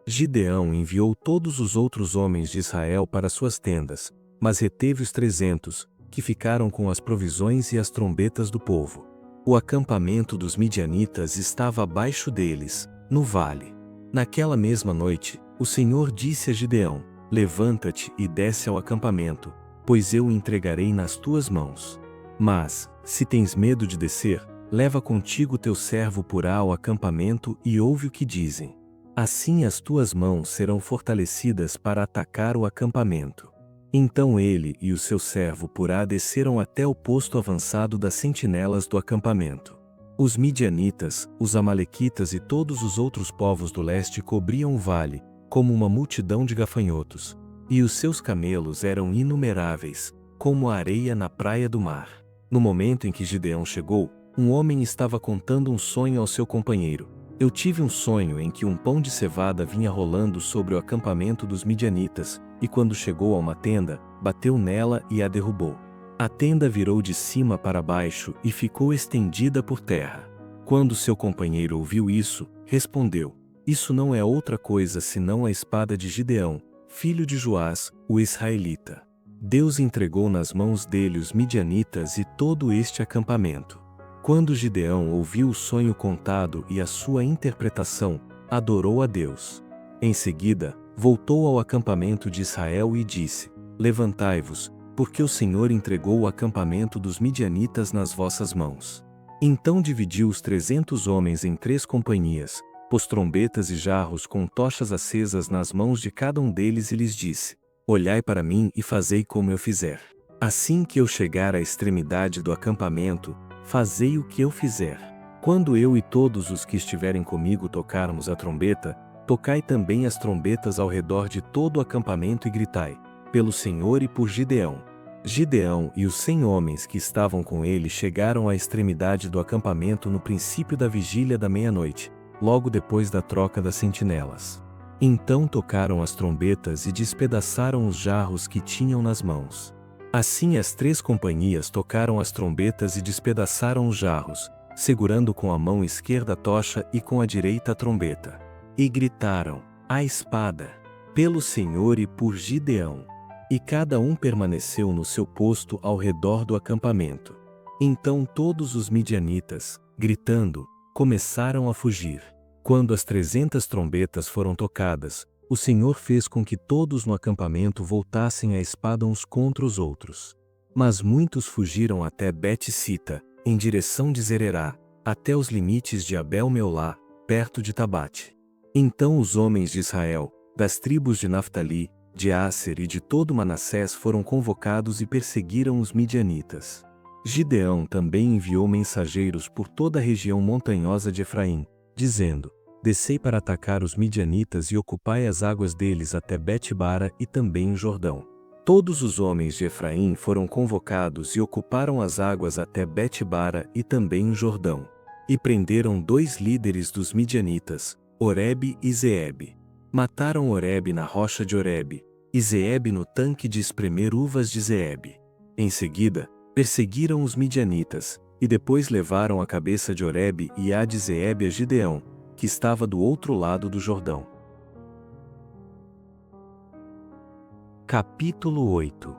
A: Gideão enviou todos os outros homens de Israel para suas tendas, mas reteve os 300, que ficaram com as provisões e as trombetas do povo. O acampamento dos midianitas estava abaixo deles, no vale. Naquela mesma noite, o Senhor disse a Gideão: Levanta-te e desce ao acampamento, pois eu o entregarei nas tuas mãos. Mas, se tens medo de descer, leva contigo teu servo Purá ao acampamento e ouve o que dizem. Assim as tuas mãos serão fortalecidas para atacar o acampamento. Então ele e o seu servo Purá desceram até o posto avançado das sentinelas do acampamento. Os midianitas, os amalequitas e todos os outros povos do leste cobriam o vale, como uma multidão de gafanhotos, e os seus camelos eram inumeráveis, como a areia na praia do mar. No momento em que Gideão chegou, um homem estava contando um sonho ao seu companheiro. Eu tive um sonho em que um pão de cevada vinha rolando sobre o acampamento dos midianitas, e quando chegou a uma tenda, bateu nela e a derrubou. A tenda virou de cima para baixo e ficou estendida por terra. Quando seu companheiro ouviu isso, respondeu: Isso não é outra coisa senão a espada de Gideão, filho de Joás, o israelita. Deus entregou nas mãos dele os midianitas e todo este acampamento. Quando Gideão ouviu o sonho contado e a sua interpretação, adorou a Deus. Em seguida, voltou ao acampamento de Israel e disse: Levantai-vos, porque o Senhor entregou o acampamento dos midianitas nas vossas mãos. Então dividiu os 300 homens em 3 companhias, pôs trombetas e jarros com tochas acesas nas mãos de cada um deles e lhes disse: Olhai para mim e fazei como eu fizer. Assim que eu chegar à extremidade do acampamento, fazei o que eu fizer. Quando eu e todos os que estiverem comigo tocarmos a trombeta, tocai também as trombetas ao redor de todo o acampamento e gritai: Pelo Senhor e por Gideão. Gideão e os 100 homens que estavam com ele chegaram à extremidade do acampamento no princípio da vigília da meia-noite, logo depois da troca das sentinelas. Então tocaram as trombetas e despedaçaram os jarros que tinham nas mãos. Assim as 3 companhias tocaram as trombetas e despedaçaram os jarros, segurando com a mão esquerda a tocha e com a direita a trombeta. E gritaram: "A espada! Pelo Senhor e por Gideão!" E cada um permaneceu no seu posto ao redor do acampamento. Então todos os midianitas, gritando, começaram a fugir. Quando as 300 trombetas foram tocadas, o Senhor fez com que todos no acampamento voltassem a espada uns contra os outros. Mas muitos fugiram até Bet-Sita, em direção de Zererá, até os limites de Abel-Meolá, perto de Tabate. Então os homens de Israel, das tribos de Naftali, de Asser e de todo Manassés foram convocados e perseguiram os midianitas. Gideão também enviou mensageiros por toda a região montanhosa de Efraim, dizendo: "Descei para atacar os midianitas e ocupai as águas deles até Bet-Bara e também o Jordão." Todos os homens de Efraim foram convocados e ocuparam as águas até Bet-Bara e também o Jordão. E prenderam 2 líderes dos midianitas, Oreb e Zeeb. Mataram Oreb na rocha de Oreb, e Zeeb no tanque de espremer uvas de Zeeb. Em seguida, perseguiram os midianitas, e depois levaram a cabeça de Oreb e a de Zeeb a Gideão, que estava do outro lado do Jordão. Capítulo 8.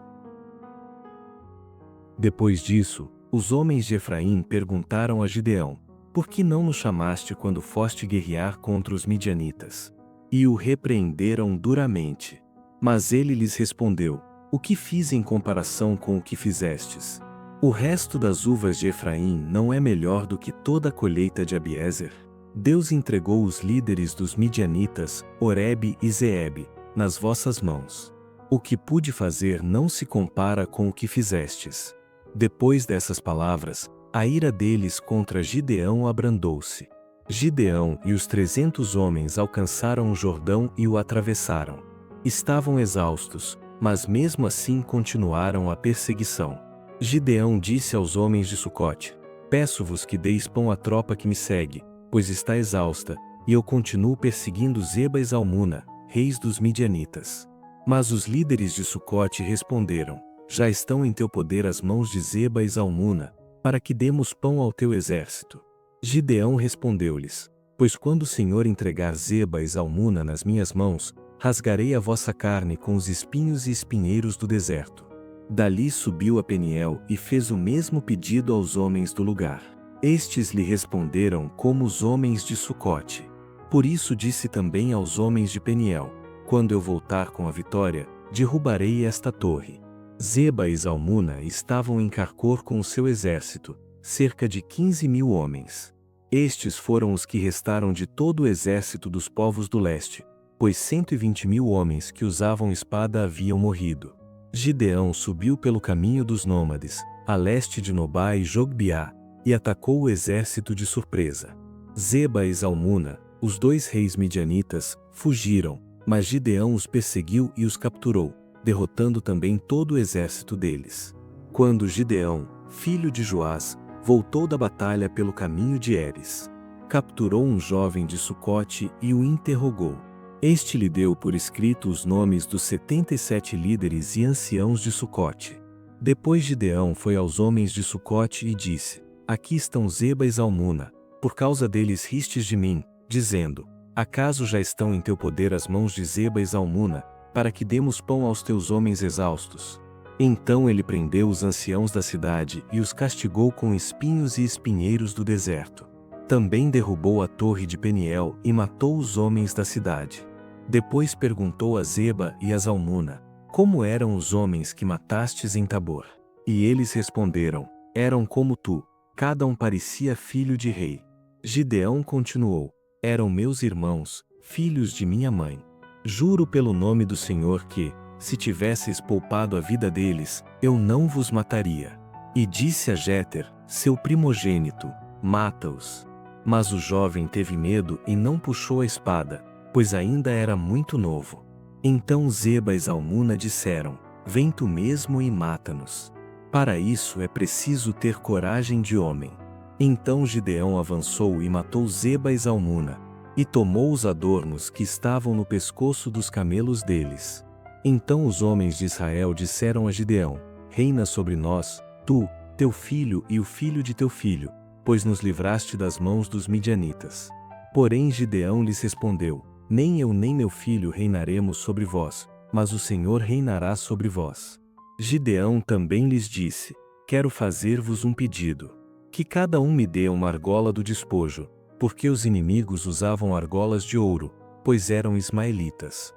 A: Depois disso, os homens de Efraim perguntaram a Gideão: "Por que não nos chamaste quando foste guerrear contra os midianitas?" E o repreenderam duramente. Mas ele lhes respondeu: "O que fiz em comparação com o que fizestes? O resto das uvas de Efraim não é melhor do que toda a colheita de Abiezer?" Deus entregou os líderes dos midianitas, Oreb e Zeeb, nas vossas mãos. O que pude fazer não se compara com o que fizestes. Depois dessas palavras, a ira deles contra Gideão abrandou-se. Gideão e os 300 homens alcançaram o Jordão e o atravessaram. Estavam exaustos, mas mesmo assim continuaram a perseguição. Gideão disse aos homens de Sucote: "Peço-vos que deis pão à tropa que me segue, pois está exausta, e eu continuo perseguindo Zeba e Zalmuna, reis dos midianitas." Mas os líderes de Sucote responderam: "Já estão em teu poder as mãos de Zeba e Zalmuna, para que demos pão ao teu exército." Gideão respondeu-lhes: "Pois quando o Senhor entregar Zeba e Zalmuna nas minhas mãos, rasgarei a vossa carne com os espinhos e espinheiros do deserto." Dali subiu a Peniel e fez o mesmo pedido aos homens do lugar. Estes lhe responderam como os homens de Sucote. Por isso disse também aos homens de Peniel: "Quando eu voltar com a vitória, derrubarei esta torre." Zeba e Zalmuna estavam em Carcor com o seu exército, cerca de 15.000 homens. Estes foram os que restaram de todo o exército dos povos do leste, pois 120.000 homens que usavam espada haviam morrido. Gideão subiu pelo caminho dos nômades, a leste de Nobá e Jogbiá, e atacou o exército de surpresa. Zeba e Zalmuna, os 2 reis midianitas, fugiram, mas Gideão os perseguiu e os capturou, derrotando também todo o exército deles. Quando Gideão, filho de Joás, voltou da batalha pelo caminho de Heres, capturou um jovem de Sucote e o interrogou. Este lhe deu por escrito os nomes dos 77 líderes e anciãos de Sucote. Depois Gideão foi aos homens de Sucote e disse: "Aqui estão Zeba e Zalmuna, por causa deles ristes de mim, dizendo: acaso já estão em teu poder as mãos de Zeba e Zalmuna, para que demos pão aos teus homens exaustos?" Então ele prendeu os anciãos da cidade e os castigou com espinhos e espinheiros do deserto. Também derrubou a torre de Peniel e matou os homens da cidade. Depois perguntou a Zeba e a Zalmuna: "Como eram os homens que matastes em Tabor?" E eles responderam: "Eram como tu, cada um parecia filho de rei." Gideão continuou: "Eram meus irmãos, filhos de minha mãe. Juro pelo nome do Senhor que, se tivesseis poupado a vida deles, eu não vos mataria." E disse a Jéter, seu primogênito: "Mata-os." Mas o jovem teve medo e não puxou a espada, pois ainda era muito novo. Então Zeba e Zalmuna disseram: "Vem tu mesmo e mata-nos. Para isso é preciso ter coragem de homem." Então Gideão avançou e matou Zeba e Zalmuna, e tomou os adornos que estavam no pescoço dos camelos deles. Então os homens de Israel disseram a Gideão: reina sobre nós, tu, teu filho e o filho de teu filho, pois nos livraste das mãos dos midianitas. Porém Gideão lhes respondeu: Nem eu nem meu filho reinaremos sobre vós, mas o Senhor reinará sobre vós. Gideão também lhes disse: Quero fazer-vos um pedido. Que cada um me dê uma argola do despojo, porque os inimigos usavam argolas de ouro, pois eram ismaelitas.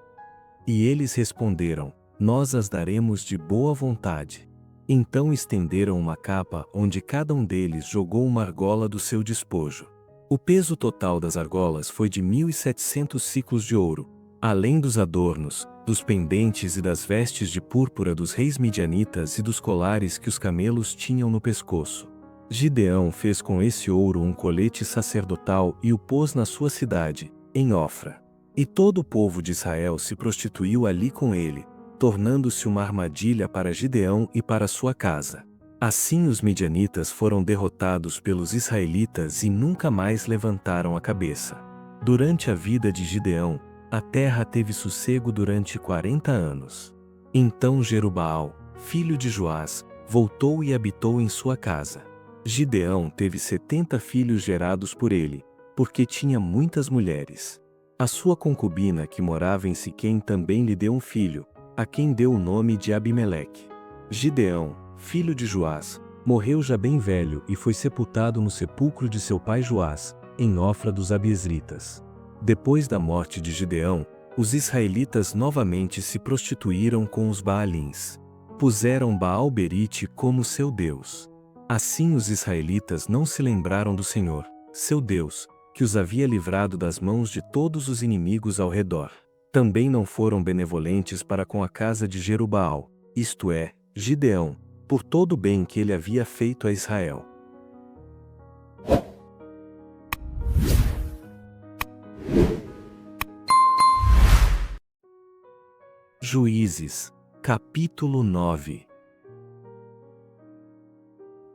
A: E eles responderam: Nós as daremos de boa vontade. Então estenderam uma capa onde cada um deles jogou uma argola do seu despojo. O peso total das argolas foi de 1.700 siclos de ouro, além dos adornos, dos pendentes e das vestes de púrpura dos reis midianitas e dos colares que os camelos tinham no pescoço. Gideão fez com esse ouro um colete sacerdotal e o pôs na sua cidade, em Ofra. E todo o povo de Israel se prostituiu ali com ele, tornando-se uma armadilha para Gideão e para sua casa. Assim os midianitas foram derrotados pelos israelitas e nunca mais levantaram a cabeça. Durante a vida de Gideão, a terra teve sossego durante 40 anos. Então Jerubaal, filho de Joás, voltou e habitou em sua casa. Gideão teve 70 filhos gerados por ele, porque tinha muitas mulheres. A sua concubina que morava em Siquém também lhe deu um filho, a quem deu o nome de Abimeleque. Gideão, filho de Joás, morreu já bem velho e foi sepultado no sepulcro de seu pai Joás, em Ofra dos Abiezritas. Depois da morte de Gideão, os israelitas novamente se prostituíram com os Baalins. Puseram Baal-Berite como seu Deus. Assim os israelitas não se lembraram do Senhor, seu Deus, que os havia livrado das mãos de todos os inimigos ao redor. Também não foram benevolentes para com a casa de Jerubaal, isto é, Gideão, por todo o bem que ele havia feito a Israel. Juízes, capítulo 9.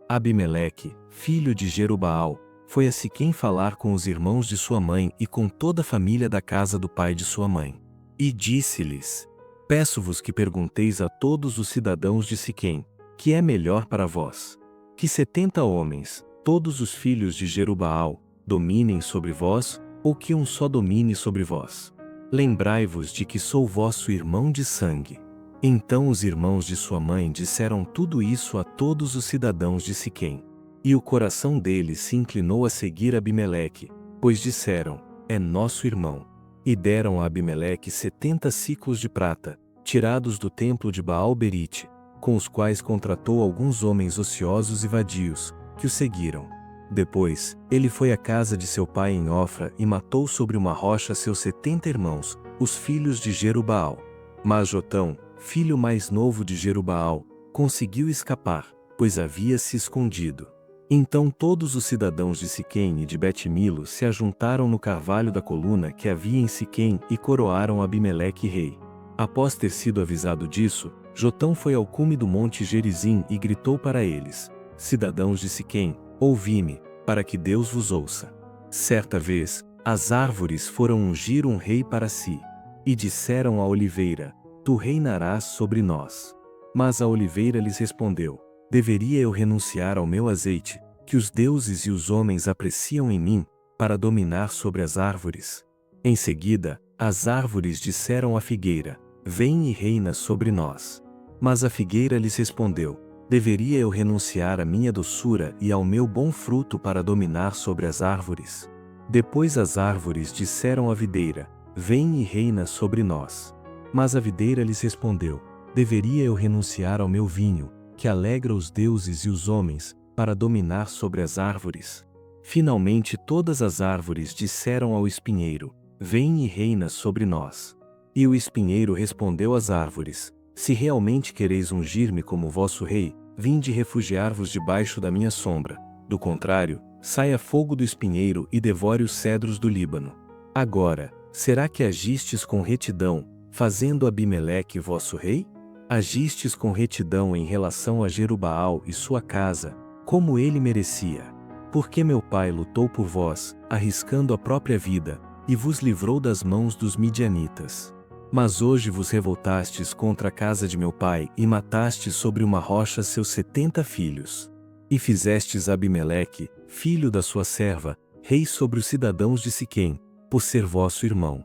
A: Abimeleque, filho de Jerubaal, foi a Siquém falar com os irmãos de sua mãe e com toda a família da casa do pai de sua mãe. E disse-lhes: Peço-vos que pergunteis a todos os cidadãos de Siquém, que é melhor para vós? Que 70 homens, todos os filhos de Jerubaal, dominem sobre vós, ou que um só domine sobre vós? Lembrai-vos de que sou vosso irmão de sangue. Então os irmãos de sua mãe disseram tudo isso a todos os cidadãos de Siquém. E o coração deles se inclinou a seguir Abimeleque, pois disseram: É nosso irmão. E deram a Abimeleque 70 siclos de prata, tirados do templo de Baal-Berite, com os quais contratou alguns homens ociosos e vadios, que o seguiram. Depois, ele foi à casa de seu pai em Ofra e matou sobre uma rocha seus 70 irmãos, os filhos de Jerubaal. Mas Jotão, filho mais novo de Jerubaal, conseguiu escapar, pois havia se escondido. Então todos os cidadãos de Siquém e de Bet-Milo se ajuntaram no carvalho da coluna que havia em Siquém e coroaram Abimeleque rei. Após ter sido avisado disso, Jotão foi ao cume do monte Gerizim e gritou para eles: Cidadãos de Siquém, ouvi-me, para que Deus vos ouça. Certa vez, as árvores foram ungir um rei para si, e disseram à oliveira: Tu reinarás sobre nós. Mas a oliveira lhes respondeu: Deveria eu renunciar ao meu azeite, que os deuses e os homens apreciam em mim, para dominar sobre as árvores? Em seguida, as árvores disseram à figueira: Vem e reina sobre nós. Mas a figueira lhes respondeu: Deveria eu renunciar à minha doçura e ao meu bom fruto para dominar sobre as árvores? Depois as árvores disseram à videira: Vem e reina sobre nós. Mas a videira lhes respondeu: Deveria eu renunciar ao meu vinho, que alegra os deuses e os homens, para dominar sobre as árvores? Finalmente todas as árvores disseram ao espinheiro: Vem e reina sobre nós. E o espinheiro respondeu às árvores: Se realmente quereis ungir-me como vosso rei, vinde refugiar-vos debaixo da minha sombra. Do contrário, saia fogo do espinheiro e devore os cedros do Líbano. Agora, será que agistes com retidão, fazendo Abimeleque vosso rei? Agistes com retidão em relação a Jerubaal e sua casa, como ele merecia. Porque meu pai lutou por vós, arriscando a própria vida, e vos livrou das mãos dos midianitas. Mas hoje vos revoltastes contra a casa de meu pai e matastes sobre uma rocha seus 70 filhos. E fizestes Abimeleque, filho da sua serva, rei sobre os cidadãos de Siquém, por ser vosso irmão.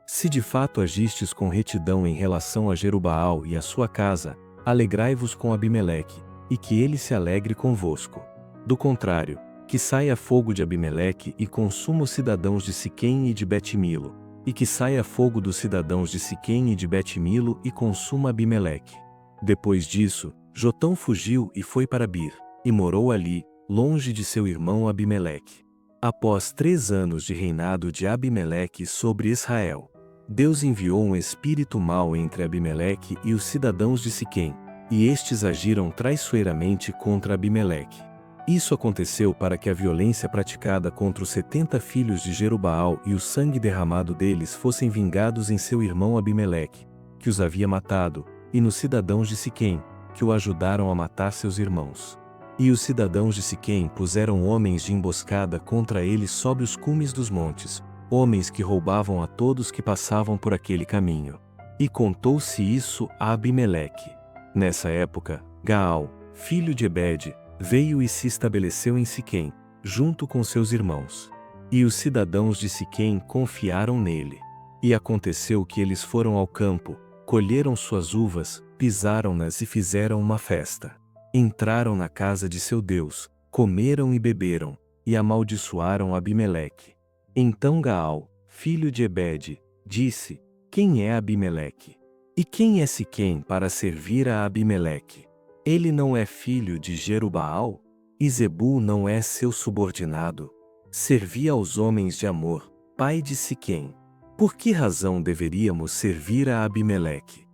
A: Se de fato agistes com retidão em relação a Jerubaal e a sua casa, alegrai-vos com Abimeleque, e que ele se alegre convosco. Do contrário, que saia fogo de Abimeleque e consuma os cidadãos de Siquém e de Bet-Milo, e que saia fogo dos cidadãos de Siquém e de Bet-Milo e consuma Abimeleque. Depois disso, Jotão fugiu e foi para Bir, e morou ali, longe de seu irmão Abimeleque. Após 3 anos de reinado de Abimeleque sobre Israel, Deus enviou um espírito mau entre Abimeleque e os cidadãos de Siquém, e estes agiram traiçoeiramente contra Abimeleque. Isso aconteceu para que a violência praticada contra os 70 filhos de Jerubaal e o sangue derramado deles fossem vingados em seu irmão Abimeleque, que os havia matado, e nos cidadãos de Siquém, que o ajudaram a matar seus irmãos. E os cidadãos de Siquém puseram homens de emboscada contra ele sob os cumes dos montes, homens que roubavam a todos que passavam por aquele caminho. E contou-se isso a Abimeleque. Nessa época, Gaal, filho de Ebede, veio e se estabeleceu em Siquém, junto com seus irmãos. E os cidadãos de Siquém confiaram nele. E aconteceu que eles foram ao campo, colheram suas uvas, pisaram-nas e fizeram uma festa. Entraram na casa de seu Deus, comeram e beberam, e amaldiçoaram Abimeleque. Então Gaal, filho de Ebede, disse: Quem é Abimeleque? E quem é Siquém para servir a Abimeleque? Ele não é filho de Jerubaal? E Zebul não é seu subordinado? Servia aos homens de Amor, pai de Siquém. Por que razão deveríamos servir a Abimeleque?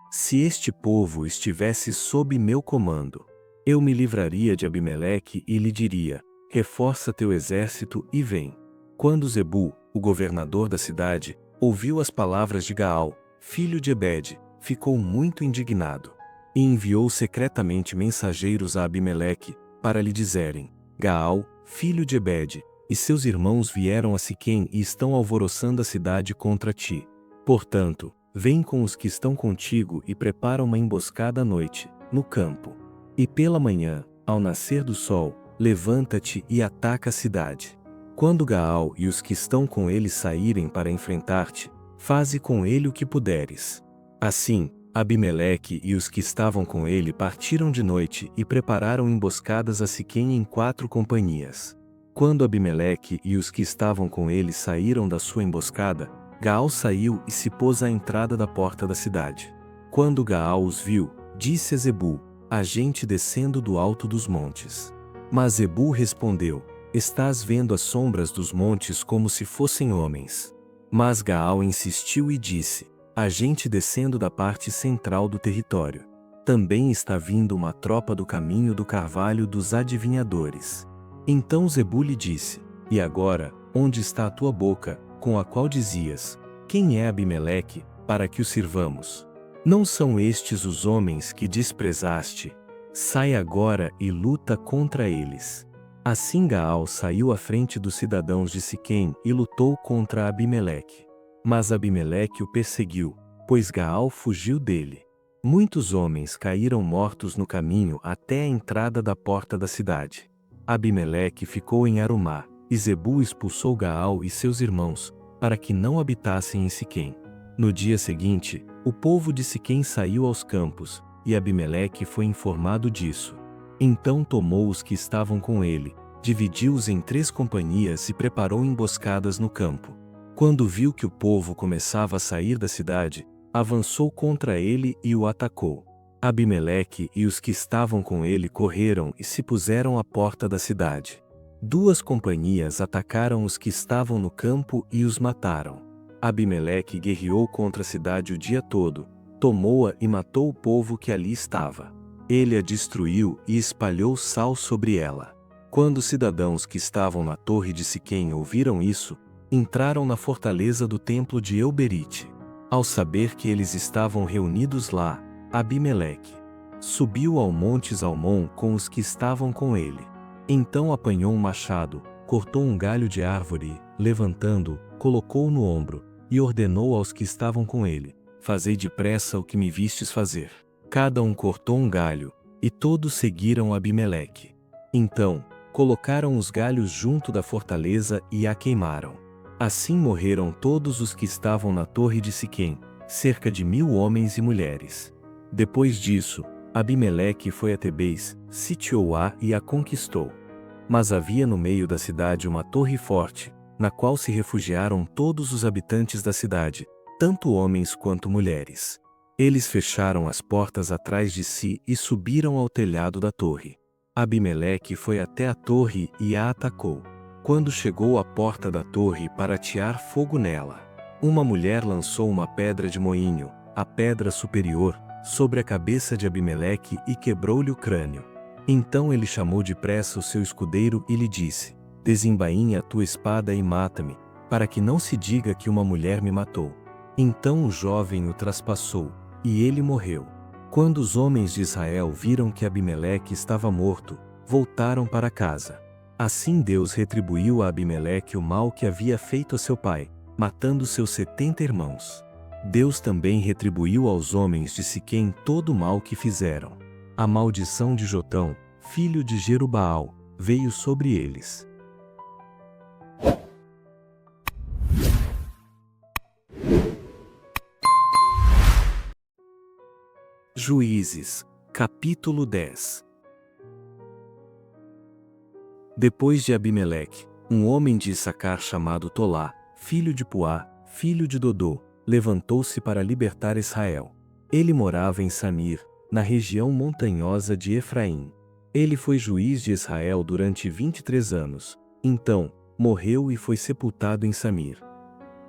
A: Se este povo estivesse sob meu comando, eu me livraria de Abimeleque e lhe diria: reforça teu exército e vem. Quando Zebul, o governador da cidade, ouviu as palavras de Gaal, filho de Ebede, ficou muito indignado. E enviou secretamente mensageiros a Abimeleque, para lhe dizerem: Gaal, filho de Ebede, e seus irmãos vieram a Siquém e estão alvoroçando a cidade contra ti. Portanto, vem com os que estão contigo e prepara uma emboscada à noite, no campo. E pela manhã, ao nascer do sol, levanta-te e ataca a cidade. Quando Gaal e os que estão com ele saírem para enfrentar-te, faze com ele o que puderes. Assim, Abimeleque e os que estavam com ele partiram de noite e prepararam emboscadas a Siquém em 4 companhias. Quando Abimeleque e os que estavam com ele saíram da sua emboscada, Gaal saiu e se pôs à entrada da porta da cidade. Quando Gaal os viu, disse a Zebul: a gente descendo do alto dos montes. Mas Zebul respondeu: estás vendo as sombras dos montes como se fossem homens. Mas Gaal insistiu e disse: a gente descendo da parte central do território. Também está vindo uma tropa do caminho do carvalho dos adivinhadores. Então Zebul lhe disse: e agora, onde está a tua boca, com a qual dizias: quem é Abimeleque, para que o sirvamos? Não são estes os homens que desprezaste? Sai agora e luta contra eles. Assim Gaal saiu à frente dos cidadãos de Siquém e lutou contra Abimeleque. Mas Abimeleque o perseguiu, pois Gaal fugiu dele. Muitos homens caíram mortos no caminho até a entrada da porta da cidade. Abimeleque ficou em Arumá, e Zebul expulsou Gaal e seus irmãos, para que não habitassem em Siquém. No dia seguinte, o povo de Siquém saiu aos campos, e Abimeleque foi informado disso. Então tomou os que estavam com ele, dividiu-os em 3 companhias e preparou emboscadas no campo. Quando viu que o povo começava a sair da cidade, avançou contra ele e o atacou. Abimeleque e os que estavam com ele correram e se puseram à porta da cidade. 2 companhias atacaram os que estavam no campo e os mataram. Abimeleque guerreou contra a cidade o dia todo, tomou-a e matou o povo que ali estava. Ele a destruiu e espalhou sal sobre ela. Quando os cidadãos que estavam na torre de Siquém ouviram isso, entraram na fortaleza do templo de Euberite. Ao saber que eles estavam reunidos lá, Abimeleque subiu ao monte Zalmon com os que estavam com ele. Então apanhou um machado, cortou um galho de árvore, levantando, colocou-o no ombro, e ordenou aos que estavam com ele: Fazei depressa o que me vistes fazer. Cada um cortou um galho, e todos seguiram Abimeleque. Então, colocaram os galhos junto da fortaleza e a queimaram. Assim morreram todos os que estavam na torre de Siquém, cerca de 1000 homens e mulheres. Depois disso, Abimeleque foi a Tebez, sitiou-a e a conquistou. Mas havia no meio da cidade uma torre forte, na qual se refugiaram todos os habitantes da cidade, tanto homens quanto mulheres. Eles fecharam as portas atrás de si e subiram ao telhado da torre. Abimeleque foi até a torre e a atacou. Quando chegou à porta da torre para atear fogo nela, uma mulher lançou uma pedra de moinho, a pedra superior, sobre a cabeça de Abimeleque e quebrou-lhe o crânio. Então ele chamou depressa o seu escudeiro e lhe disse: Desembainha a tua espada e mata-me, para que não se diga que uma mulher me matou. Então o jovem o traspassou, e ele morreu. Quando os homens de Israel viram que Abimeleque estava morto, voltaram para casa. Assim Deus retribuiu a Abimeleque o mal que havia feito a seu pai, matando seus 70 irmãos. Deus também retribuiu aos homens de Siquém todo o mal que fizeram. A maldição de Jotão, filho de Jerubaal, veio sobre eles. Juízes, capítulo 10. Depois de Abimeleque, um homem de Issacar chamado Tolá, filho de Puá, filho de Dodô, levantou-se para libertar Israel. Ele morava em Samir, na região montanhosa de Efraim. Ele foi juiz de Israel durante 23 anos. Então, morreu e foi sepultado em Samir.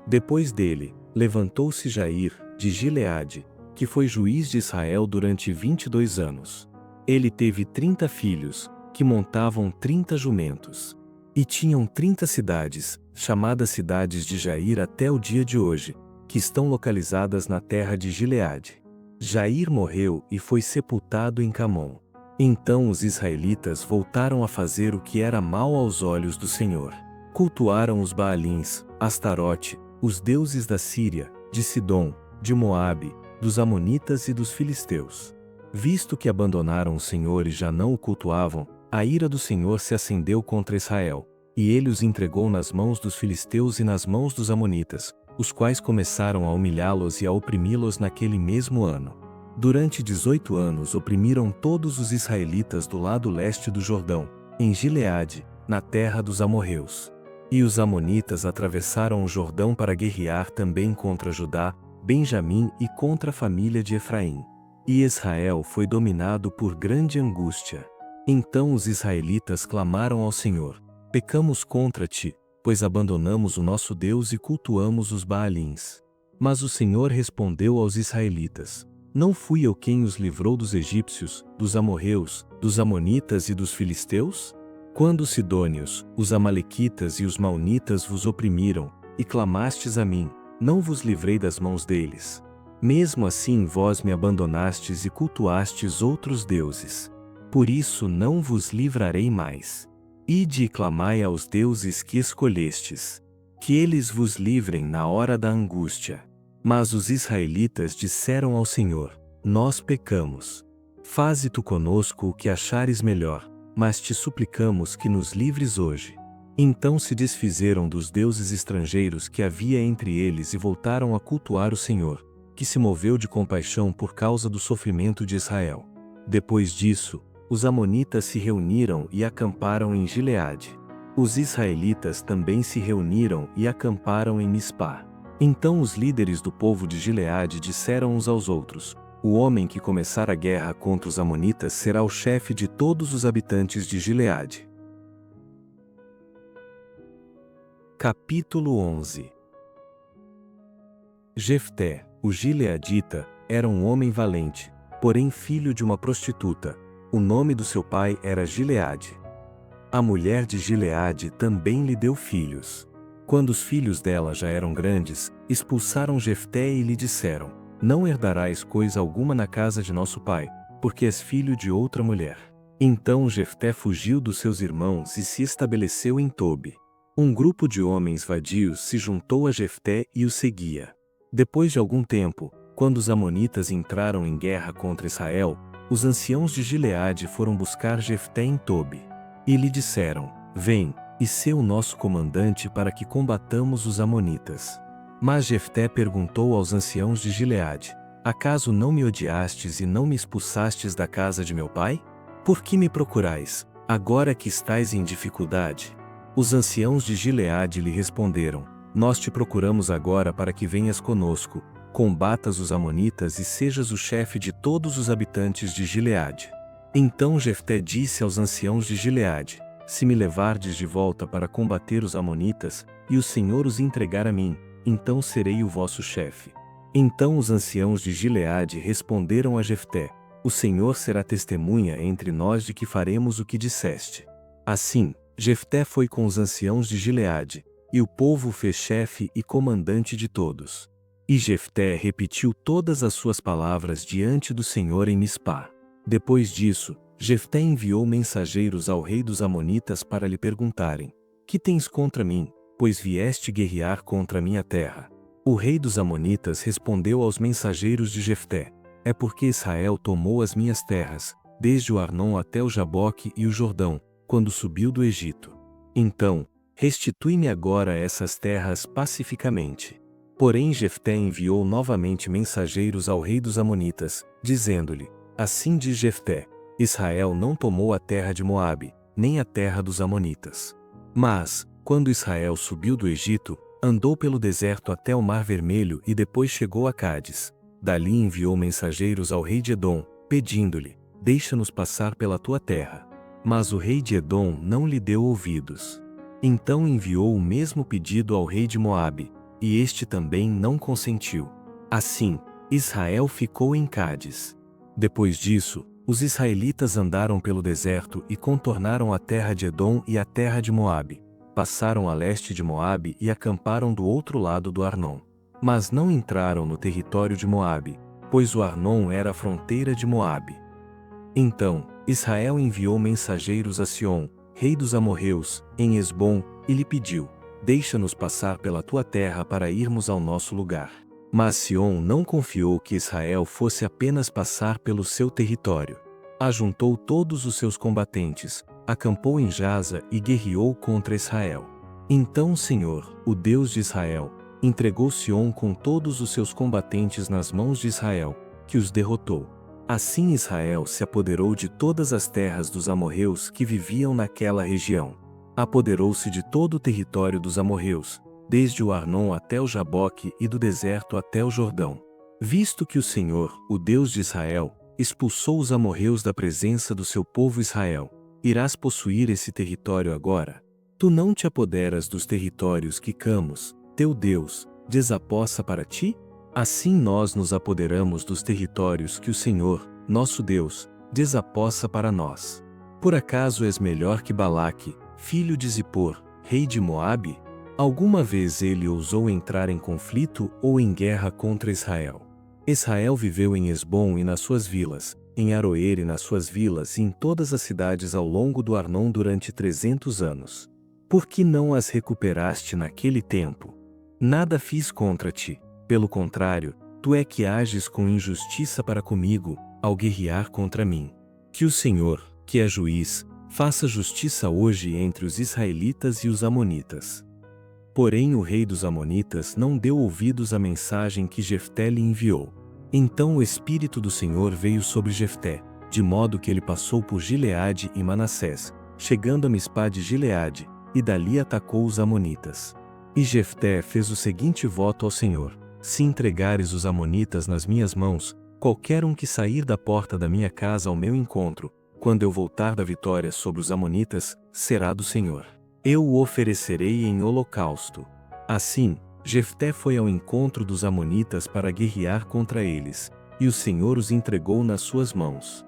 A: Depois dele, levantou-se Jair, de Gileade, que foi juiz de Israel durante 22 anos. Ele teve 30 filhos, que montavam 30 jumentos. E tinham 30 cidades, chamadas cidades de Jair até o dia de hoje, que estão localizadas na terra de Gileade. Jair morreu e foi sepultado em Camom. Então os israelitas voltaram a fazer o que era mal aos olhos do Senhor. Cultuaram os Baalins, Astarote, os deuses da Síria, de Sidom, de Moabe, dos Amonitas e dos Filisteus. Visto que abandonaram o Senhor e já não o cultuavam, a ira do Senhor se acendeu contra Israel, e ele os entregou nas mãos dos filisteus e nas mãos dos amonitas, os quais começaram a humilhá-los e a oprimi-los naquele mesmo ano. Durante 18 anos oprimiram todos os israelitas do lado leste do Jordão, em Gileade, na terra dos amorreus. E os amonitas atravessaram o Jordão para guerrear também contra Judá, Benjamim e contra a família de Efraim. E Israel foi dominado por grande angústia. Então os israelitas clamaram ao Senhor: Pecamos contra ti, pois abandonamos o nosso Deus e cultuamos os Baalins. Mas o Senhor respondeu aos israelitas: Não fui eu quem os livrou dos egípcios, dos amorreus, dos amonitas e dos filisteus? Quando os sidônios, os amalequitas e os maonitas vos oprimiram, e clamastes a mim, não vos livrei das mãos deles. Mesmo assim vós me abandonastes e cultuastes outros deuses. Por isso não vos livrarei mais. Ide e clamai aos deuses que escolhestes, que eles vos livrem na hora da angústia. Mas os israelitas disseram ao Senhor: Nós pecamos. Faze tu conosco o que achares melhor, mas te suplicamos que nos livres hoje. Então se desfizeram dos deuses estrangeiros que havia entre eles e voltaram a cultuar o Senhor, que se moveu de compaixão por causa do sofrimento de Israel. Depois disso, os amonitas se reuniram e acamparam em Gileade. Os israelitas também se reuniram e acamparam em Mispá. Então os líderes do povo de Gileade disseram uns aos outros: O homem que começar a guerra contra os amonitas será o chefe de todos os habitantes de Gileade. Capítulo 11. Jefté, o gileadita, era um homem valente, porém filho de uma prostituta. O nome do seu pai era Gileade. A mulher de Gileade também lhe deu filhos. Quando os filhos dela já eram grandes, expulsaram Jefté e lhe disseram: Não herdarás coisa alguma na casa de nosso pai, porque és filho de outra mulher. Então Jefté fugiu dos seus irmãos e se estabeleceu em Tobi. Um grupo de homens vadios se juntou a Jefté e o seguia. Depois de algum tempo, quando os amonitas entraram em guerra contra Israel, os anciãos de Gileade foram buscar Jefté em Tobi. E lhe disseram: Vem, e sê o nosso comandante para que combatamos os amonitas. Mas Jefté perguntou aos anciãos de Gileade: Acaso não me odiastes e não me expulsastes da casa de meu pai? Por que me procurais, agora que estais em dificuldade? Os anciãos de Gileade lhe responderam: Nós te procuramos agora para que venhas conosco, combatas os amonitas e sejas o chefe de todos os habitantes de Gileade. Então Jefté disse aos anciãos de Gileade: Se me levardes de volta para combater os amonitas, e o Senhor os entregar a mim, então serei o vosso chefe. Então os anciãos de Gileade responderam a Jefté: O Senhor será testemunha entre nós de que faremos o que disseste. Assim, Jefté foi com os anciãos de Gileade, e o povo fez chefe e comandante de todos. E Jefté repetiu todas as suas palavras diante do Senhor em Mispá. Depois disso, Jefté enviou mensageiros ao rei dos amonitas para lhe perguntarem: Que tens contra mim, pois vieste guerrear contra minha terra? O rei dos amonitas respondeu aos mensageiros de Jefté: É porque Israel tomou as minhas terras, desde o Arnon até o Jaboque e o Jordão, quando subiu do Egito. Então, restitui-me agora essas terras pacificamente. Porém Jefté enviou novamente mensageiros ao rei dos amonitas, dizendo-lhe: Assim diz Jefté: Israel não tomou a terra de Moabe, nem a terra dos amonitas. Mas, quando Israel subiu do Egito, andou pelo deserto até o Mar Vermelho e depois chegou a Cádiz. Dali enviou mensageiros ao rei de Edom, pedindo-lhe: Deixa-nos passar pela tua terra. Mas o rei de Edom não lhe deu ouvidos. Então enviou o mesmo pedido ao rei de Moabe, e este também não consentiu. Assim, Israel ficou em Cádiz. Depois disso, os israelitas andaram pelo deserto e contornaram a terra de Edom e a terra de Moabe. Passaram a leste de Moabe e acamparam do outro lado do Arnon. Mas não entraram no território de Moabe, pois o Arnon era a fronteira de Moabe. Então, Israel enviou mensageiros a Sion, rei dos amorreus, em Esbom, e lhe pediu: Deixa-nos passar pela tua terra para irmos ao nosso lugar. Mas Sion não confiou que Israel fosse apenas passar pelo seu território. Ajuntou todos os seus combatentes, acampou em Jaza e guerreou contra Israel. Então o Senhor, o Deus de Israel, entregou Sion com todos os seus combatentes nas mãos de Israel, que os derrotou. Assim Israel se apoderou de todas as terras dos amorreus que viviam naquela região. Apoderou-se de todo o território dos amorreus, desde o Arnon até o Jaboque e do deserto até o Jordão. Visto que o Senhor, o Deus de Israel, expulsou os amorreus da presença do seu povo Israel, irás possuir esse território agora? Tu não te apoderas dos territórios que Camos, teu Deus, desapossa para ti? Assim nós nos apoderamos dos territórios que o Senhor, nosso Deus, desapossa para nós. Por acaso és melhor que Balaque, filho de Zippor, rei de Moabe? Alguma vez ele ousou entrar em conflito ou em guerra contra Israel? Israel viveu em Esbom e nas suas vilas, em Aroer e nas suas vilas e em todas as cidades ao longo do Arnon durante 300 anos. Por que não as recuperaste naquele tempo? Nada fiz contra ti. Pelo contrário, tu é que ages com injustiça para comigo, ao guerrear contra mim. Que o Senhor, que é juiz, faça justiça hoje entre os israelitas e os amonitas. Porém o rei dos amonitas não deu ouvidos à mensagem que Jefté lhe enviou. Então o Espírito do Senhor veio sobre Jefté, de modo que ele passou por Gileade e Manassés, chegando a Mispá de Gileade, e dali atacou os amonitas. E Jefté fez o seguinte voto ao Senhor: Se entregares os amonitas nas minhas mãos, qualquer um que sair da porta da minha casa ao meu encontro, quando eu voltar da vitória sobre os amonitas, será do Senhor. Eu o oferecerei em holocausto. Assim, Jefté foi ao encontro dos amonitas para guerrear contra eles, e o Senhor os entregou nas suas mãos.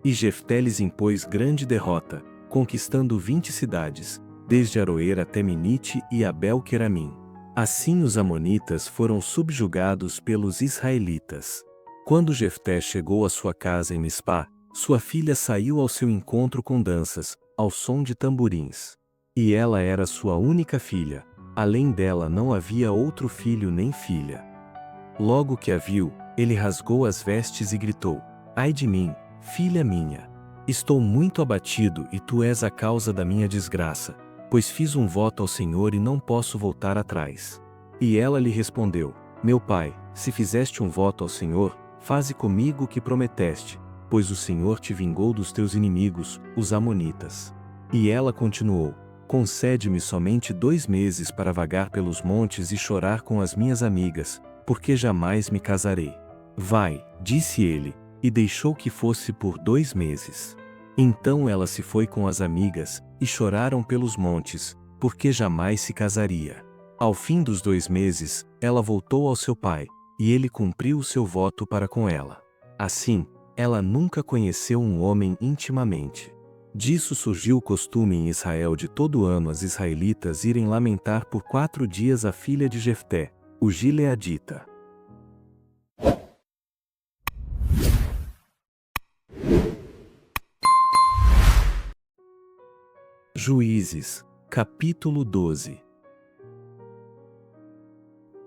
A: E Jefté lhes impôs grande derrota, conquistando 20 cidades, desde Aroer até Minite e Abel-Queramim. Assim os amonitas foram subjugados pelos israelitas. Quando Jefté chegou à sua casa em Mispá, sua filha saiu ao seu encontro com danças, ao som de tamborins. E ela era sua única filha. Além dela não havia outro filho nem filha. Logo que a viu, ele rasgou as vestes e gritou: Ai de mim, filha minha! Estou muito abatido e tu és a causa da minha desgraça, pois fiz um voto ao Senhor e não posso voltar atrás. E ela lhe respondeu: Meu pai, se fizeste um voto ao Senhor, faze comigo o que prometeste, pois o Senhor te vingou dos teus inimigos, os amonitas. E ela continuou: Concede-me somente 2 meses para vagar pelos montes e chorar com as minhas amigas, porque jamais me casarei. Vai, disse ele, e deixou que fosse por 2 meses. Então ela se foi com as amigas, e choraram pelos montes, porque jamais se casaria. Ao fim dos 2 meses, ela voltou ao seu pai, e ele cumpriu o seu voto para com ela. Assim, ela nunca conheceu um homem intimamente. Disso surgiu o costume em Israel de todo ano as israelitas irem lamentar por 4 dias a filha de Jefté, o gileadita. Juízes, capítulo 12.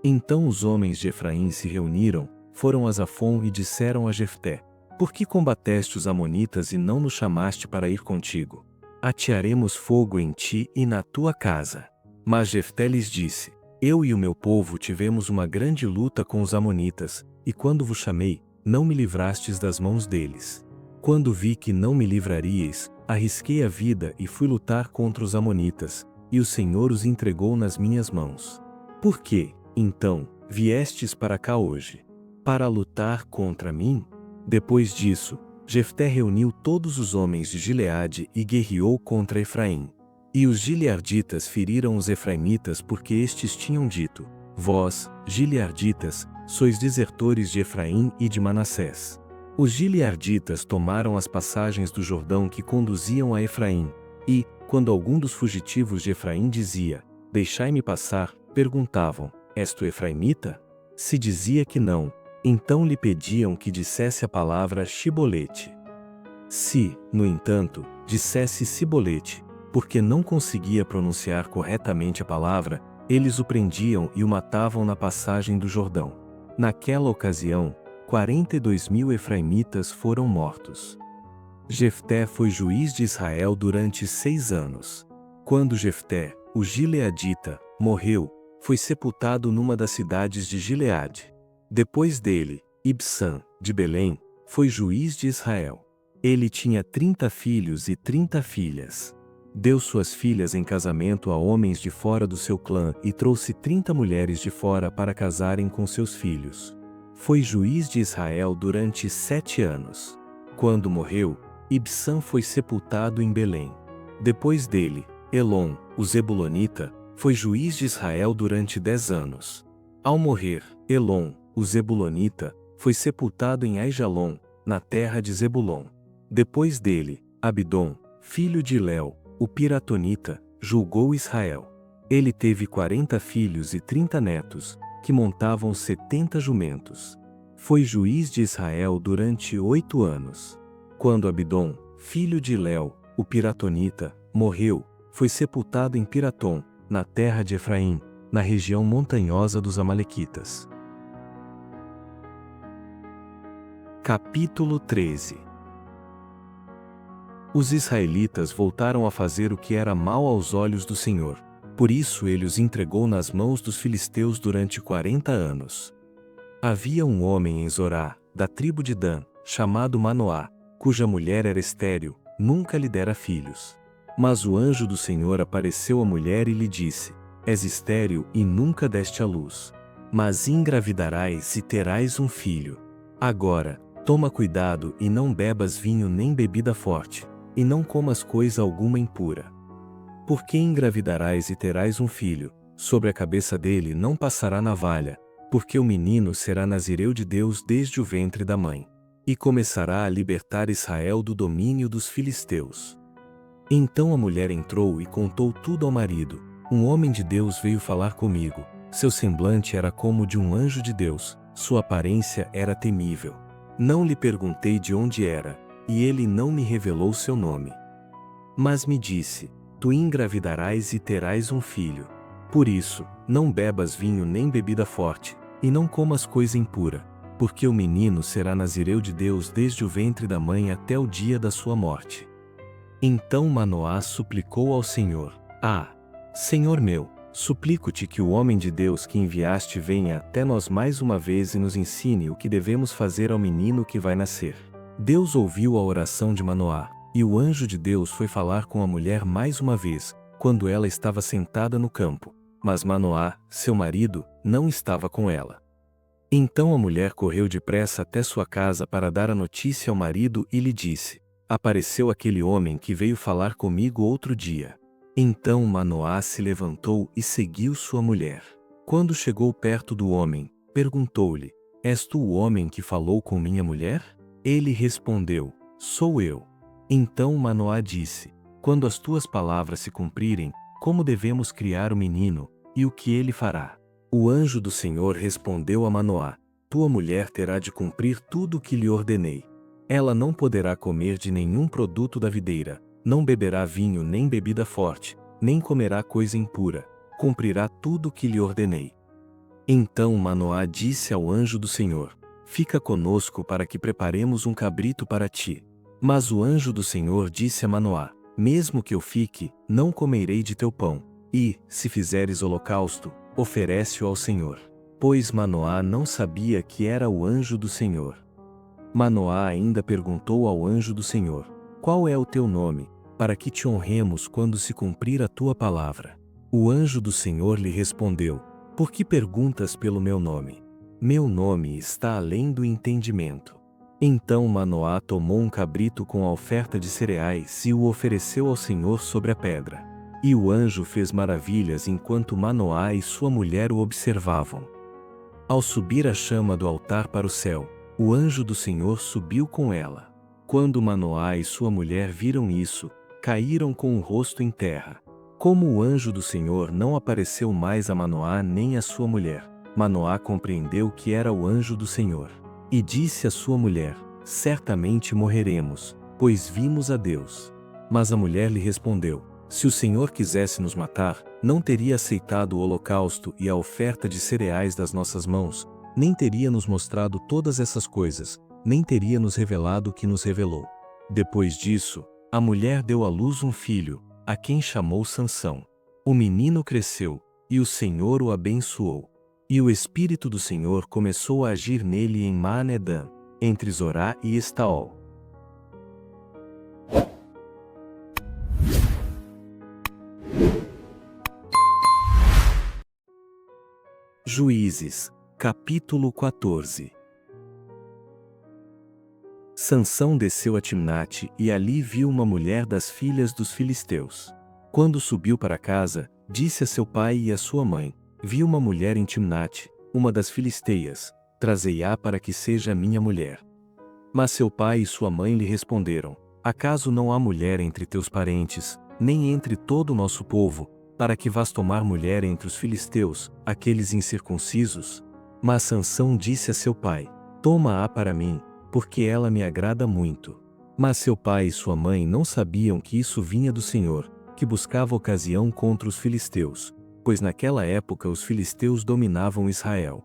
A: Então os homens de Efraim se reuniram, foram a Zafon e disseram a Jefté: Por que combateste os amonitas e não nos chamaste para ir contigo? Atearemos fogo em ti e na tua casa. Mas Jefté lhes disse: Eu e o meu povo tivemos uma grande luta com os amonitas, e quando vos chamei, não me livrastes das mãos deles. Quando vi que não me livraríeis, arrisquei a vida e fui lutar contra os amonitas, e o Senhor os entregou nas minhas mãos. Por que, então, viestes para cá hoje? Para lutar contra mim? Depois disso, Jefté reuniu todos os homens de Gileade e guerreou contra Efraim. E os gilearditas feriram os efraimitas porque estes tinham dito: Vós, gilearditas, sois desertores de Efraim e de Manassés. Os gilearditas tomaram as passagens do Jordão que conduziam a Efraim, e, quando algum dos fugitivos de Efraim dizia: Deixai-me passar, perguntavam: És tu efraimita? Se dizia que não, então lhe pediam que dissesse a palavra Shibolete. Se, no entanto, dissesse Sibolete, porque não conseguia pronunciar corretamente a palavra, eles o prendiam e o matavam na passagem do Jordão. Naquela ocasião, 42.000 efraimitas foram mortos. Jefté foi juiz de Israel durante 6 anos. Quando Jefté, o gileadita, morreu, foi sepultado numa das cidades de Gileade. Depois dele, Ibsã, de Belém, foi juiz de Israel. Ele tinha 30 filhos e 30 filhas. Deu suas filhas em casamento a homens de fora do seu clã e trouxe 30 mulheres de fora para casarem com seus filhos. Foi juiz de Israel durante 7 anos. Quando morreu, Ibsã foi sepultado em Belém. Depois dele, Elon, o Zebulonita, foi juiz de Israel durante 10 anos. Ao morrer, Elon, o Zebulonita, foi sepultado em Aijalon, na terra de Zebulon. Depois dele, Abidom, filho de Léu, o Piratonita, julgou Israel. Ele teve 40 filhos e 30 netos, que montavam 70 jumentos. Foi juiz de Israel durante 8 anos. Quando Abidom, filho de Léu, o Piratonita, morreu, foi sepultado em Piratom, na terra de Efraim, na região montanhosa dos Amalequitas. Capítulo 13. Os israelitas voltaram a fazer o que era mal aos olhos do Senhor. Por isso ele os entregou nas mãos dos filisteus durante 40 anos. Havia um homem em Zorá, da tribo de Dan, chamado Manoá, cuja mulher era estéril, nunca lhe dera filhos. Mas o anjo do Senhor apareceu à mulher e lhe disse: És estéril e nunca deste à luz. Mas engravidarás e terás um filho. Agora, toma cuidado e não bebas vinho nem bebida forte, e não comas coisa alguma impura. Porque engravidarás e terás um filho, sobre a cabeça dele não passará navalha, porque o menino será nazireu de Deus desde o ventre da mãe, e começará a libertar Israel do domínio dos filisteus. Então a mulher entrou e contou tudo ao marido. Um homem de Deus veio falar comigo, seu semblante era como de um anjo de Deus, sua aparência era temível. Não lhe perguntei de onde era, e ele não me revelou seu nome. Mas me disse: Tu tu engravidarás e terás um filho. Por isso, não bebas vinho nem bebida forte, e não comas coisa impura, porque o menino será nazireu de Deus desde o ventre da mãe até o dia da sua morte. Então Manoá suplicou ao Senhor: Senhor meu, suplico-te que o homem de Deus que enviaste venha até nós mais uma vez e nos ensine o que devemos fazer ao menino que vai nascer. Deus ouviu a oração de Manoá, e o anjo de Deus foi falar com a mulher mais uma vez, quando ela estava sentada no campo. Mas Manoá, seu marido, não estava com ela. Então a mulher correu depressa até sua casa para dar a notícia ao marido e lhe disse: Apareceu aquele homem que veio falar comigo outro dia. Então Manoá se levantou e seguiu sua mulher. Quando chegou perto do homem, perguntou-lhe: És tu o homem que falou com minha mulher? Ele respondeu: Sou eu. Então Manoá disse: Quando as tuas palavras se cumprirem, como devemos criar o menino, e o que ele fará? O anjo do Senhor respondeu a Manoá: Tua mulher terá de cumprir tudo o que lhe ordenei. Ela não poderá comer de nenhum produto da videira, não beberá vinho nem bebida forte, nem comerá coisa impura, cumprirá tudo o que lhe ordenei. Então Manoá disse ao anjo do Senhor: Fica conosco para que preparemos um cabrito para ti. Mas o anjo do Senhor disse a Manoá: Mesmo que eu fique, não comerei de teu pão, e, se fizeres holocausto, oferece-o ao Senhor. Pois Manoá não sabia que era o anjo do Senhor. Manoá ainda perguntou ao anjo do Senhor: Qual é o teu nome, para que te honremos quando se cumprir a tua palavra? O anjo do Senhor lhe respondeu: Por que perguntas pelo meu nome? Meu nome está além do entendimento. Então Manoá tomou um cabrito com a oferta de cereais e o ofereceu ao Senhor sobre a pedra. E o anjo fez maravilhas enquanto Manoá e sua mulher o observavam. Ao subir a chama do altar para o céu, o anjo do Senhor subiu com ela. Quando Manoá e sua mulher viram isso, caíram com o rosto em terra. Como o anjo do Senhor não apareceu mais a Manoá nem a sua mulher, Manoá compreendeu que era o anjo do Senhor. E disse à sua mulher: Certamente morreremos, pois vimos a Deus. Mas a mulher lhe respondeu: Se o Senhor quisesse nos matar, não teria aceitado o holocausto e a oferta de cereais das nossas mãos, nem teria nos mostrado todas essas coisas, nem teria nos revelado o que nos revelou. Depois disso, a mulher deu à luz um filho, a quem chamou Sansão. O menino cresceu, e o Senhor o abençoou. E o Espírito do Senhor começou a agir nele em Maanedã, entre Zorá e Estaol. Juízes, capítulo 14. Sansão desceu a Timnate e ali viu uma mulher das filhas dos filisteus. Quando subiu para casa, disse a seu pai e a sua mãe: Vi uma mulher em Timnate, uma das filisteias, trazei-a para que seja minha mulher. Mas seu pai e sua mãe lhe responderam: Acaso não há mulher entre teus parentes, nem entre todo o nosso povo, para que vás tomar mulher entre os filisteus, aqueles incircuncisos? Mas Sansão disse a seu pai: Toma-a para mim, porque ela me agrada muito. Mas seu pai e sua mãe não sabiam que isso vinha do Senhor, que buscava ocasião contra os filisteus, pois naquela época os filisteus dominavam Israel.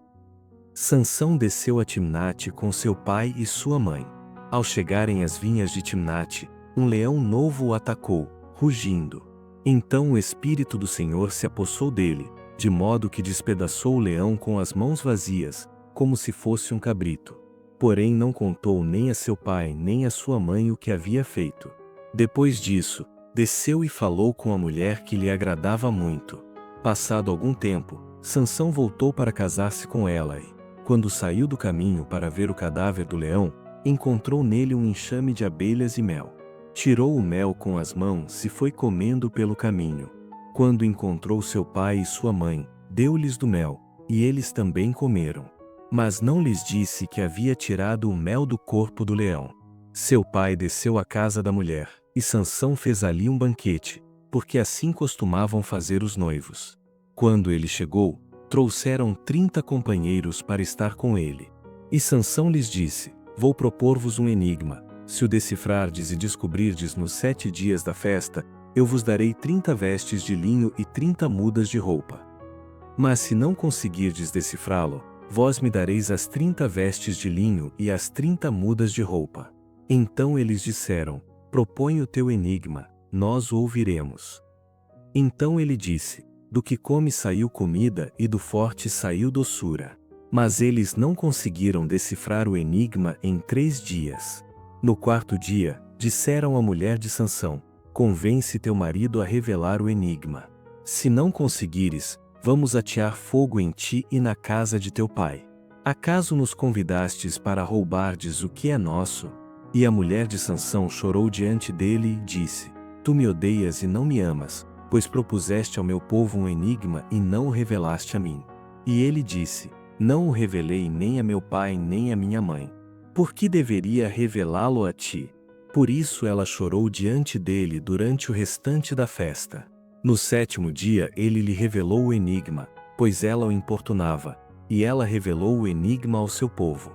A: Sansão desceu a Timnate com seu pai e sua mãe. Ao chegarem às vinhas de Timnate, um leão novo o atacou, rugindo. Então o Espírito do Senhor se apossou dele, de modo que despedaçou o leão com as mãos vazias, como se fosse um cabrito. Porém não contou nem a seu pai nem a sua mãe o que havia feito. Depois disso, desceu e falou com a mulher que lhe agradava muito. Passado algum tempo, Sansão voltou para casar-se com ela e, quando saiu do caminho para ver o cadáver do leão, encontrou nele um enxame de abelhas e mel. Tirou o mel com as mãos e foi comendo pelo caminho. Quando encontrou seu pai e sua mãe, deu-lhes do mel, e eles também comeram. Mas não lhes disse que havia tirado o mel do corpo do leão. Seu pai desceu à casa da mulher, e Sansão fez ali um banquete, porque assim costumavam fazer os noivos. Quando ele chegou, trouxeram 30 companheiros para estar com ele. E Sansão lhes disse: Vou propor-vos um enigma. Se o decifrardes e descobrirdes nos 7 dias da festa, eu vos darei 30 vestes de linho e 30 mudas de roupa. Mas se não conseguirdes decifrá-lo, vós me dareis as 30 vestes de linho e as 30 mudas de roupa. Então eles disseram: propõe o teu enigma, nós o ouviremos. Então ele disse: do que come saiu comida e do forte saiu doçura. Mas eles não conseguiram decifrar o enigma em 3 dias. No 4º dia, disseram à mulher de Sansão: convence teu marido a revelar o enigma. Se não conseguires, vamos atear fogo em ti e na casa de teu pai. Acaso nos convidastes para roubardes o que é nosso? E a mulher de Sansão chorou diante dele e disse: tu me odeias e não me amas, pois propuseste ao meu povo um enigma e não o revelaste a mim. E ele disse: não o revelei nem a meu pai nem a minha mãe. Por que deveria revelá-lo a ti? Por isso ela chorou diante dele durante o restante da festa. No 7º dia ele lhe revelou o enigma, pois ela o importunava, e ela revelou o enigma ao seu povo.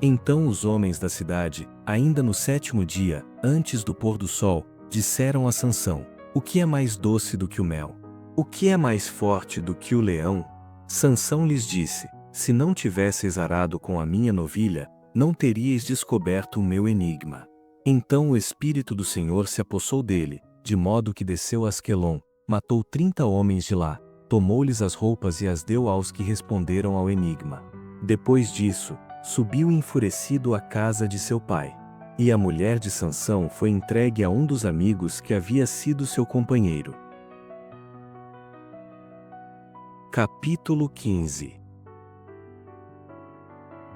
A: Então os homens da cidade, ainda no 7º dia, antes do pôr do sol, disseram a Sansão: o que é mais doce do que o mel? O que é mais forte do que o leão? Sansão lhes disse: se não tivesseis arado com a minha novilha, não teríeis descoberto o meu enigma. Então o Espírito do Senhor se apossou dele, de modo que desceu a Asquelon, matou 30 homens de lá, tomou-lhes as roupas e as deu aos que responderam ao enigma. Depois disso, subiu enfurecido à casa de seu pai. E a mulher de Sansão foi entregue a um dos amigos que havia sido seu companheiro. Capítulo 15.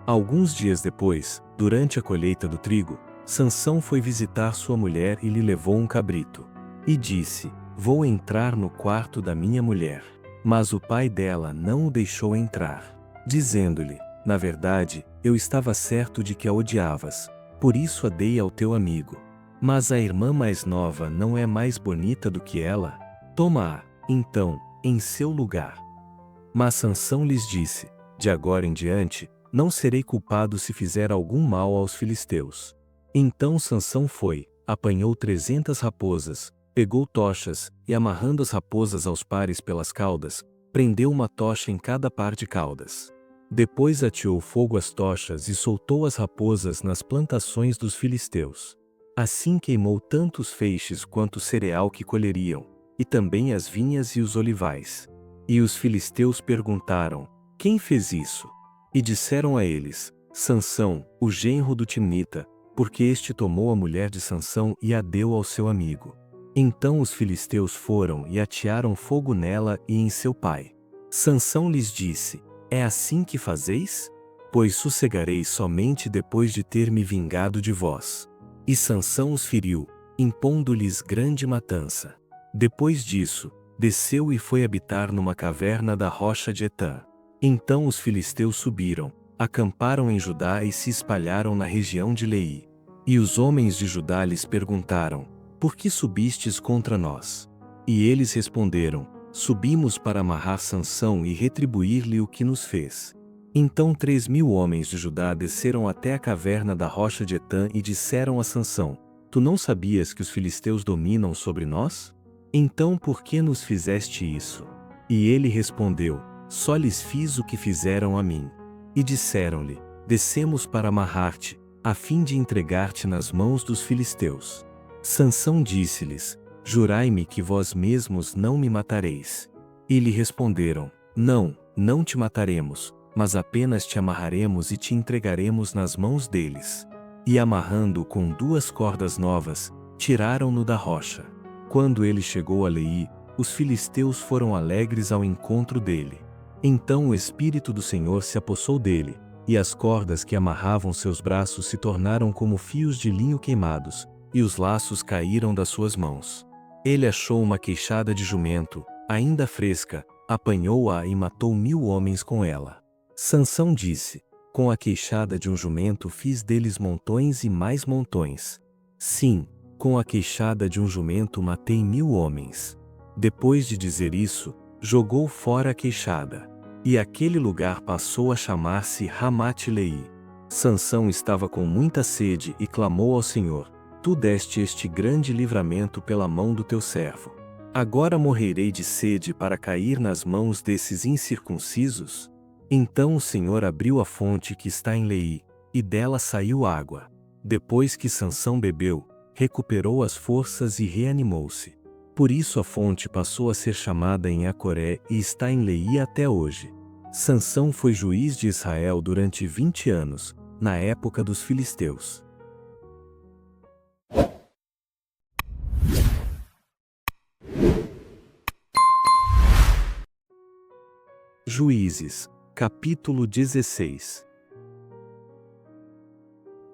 A: Alguns dias depois, durante a colheita do trigo, Sansão foi visitar sua mulher e lhe levou um cabrito. E disse: vou entrar no quarto da minha mulher. Mas o pai dela não o deixou entrar, dizendo-lhe: na verdade, eu estava certo de que a odiavas, por isso a dei ao teu amigo. Mas a irmã mais nova não é mais bonita do que ela? Toma-a, então, em seu lugar. Mas Sansão lhes disse: de agora em diante, não serei culpado se fizer algum mal aos filisteus. Então Sansão foi, apanhou 300 raposas, pegou tochas, e amarrando as raposas aos pares pelas caudas, prendeu uma tocha em cada par de caudas. Depois ateou fogo às tochas e soltou as raposas nas plantações dos filisteus. Assim queimou tanto os feixes quanto o cereal que colheriam, e também as vinhas e os olivais. E os filisteus perguntaram: quem fez isso? E disseram a eles: Sansão, o genro do Timnita, porque este tomou a mulher de Sansão e a deu ao seu amigo. Então os filisteus foram e atearam fogo nela e em seu pai. Sansão lhes disse: é assim que fazeis? Pois sossegarei somente depois de ter me vingado de vós. E Sansão os feriu, impondo-lhes grande matança. Depois disso, desceu e foi habitar numa caverna da rocha de Etã. Então os filisteus subiram, acamparam em Judá e se espalharam na região de Leí. E os homens de Judá lhes perguntaram: por que subistes contra nós? E eles responderam: subimos para amarrar Sansão e retribuir-lhe o que nos fez. Então 3.000 homens de Judá desceram até a caverna da rocha de Etã e disseram a Sansão: tu não sabias que os filisteus dominam sobre nós? Então por que nos fizeste isso? E ele respondeu: só lhes fiz o que fizeram a mim. E disseram-lhe: descemos para amarrar-te, a fim de entregar-te nas mãos dos filisteus. Sansão disse-lhes: jurai-me que vós mesmos não me matareis. E lhe responderam: não, não te mataremos, mas apenas te amarraremos e te entregaremos nas mãos deles. E amarrando-o com 2 cordas novas, tiraram-no da rocha. Quando ele chegou a Leí, os filisteus foram alegres ao encontro dele. Então o Espírito do Senhor se apossou dele, e as cordas que amarravam seus braços se tornaram como fios de linho queimados, e os laços caíram das suas mãos. Ele achou uma queixada de jumento, ainda fresca, apanhou-a e matou 1.000 homens com ela. Sansão disse: com a queixada de um jumento fiz deles montões e mais montões. Sim, com a queixada de um jumento matei 1.000 homens. Depois de dizer isso, jogou fora a queixada. E aquele lugar passou a chamar-se Ramat-Leí. Sansão estava com muita sede e clamou ao Senhor: tu deste este grande livramento pela mão do teu servo. Agora morrerei de sede para cair nas mãos desses incircuncisos? Então o Senhor abriu a fonte que está em Leí, e dela saiu água. Depois que Sansão bebeu, recuperou as forças e reanimou-se. Por isso a fonte passou a ser chamada em Acoré e está em Leí até hoje. Sansão foi juiz de Israel durante 20 anos, na época dos filisteus. Juízes, capítulo 16.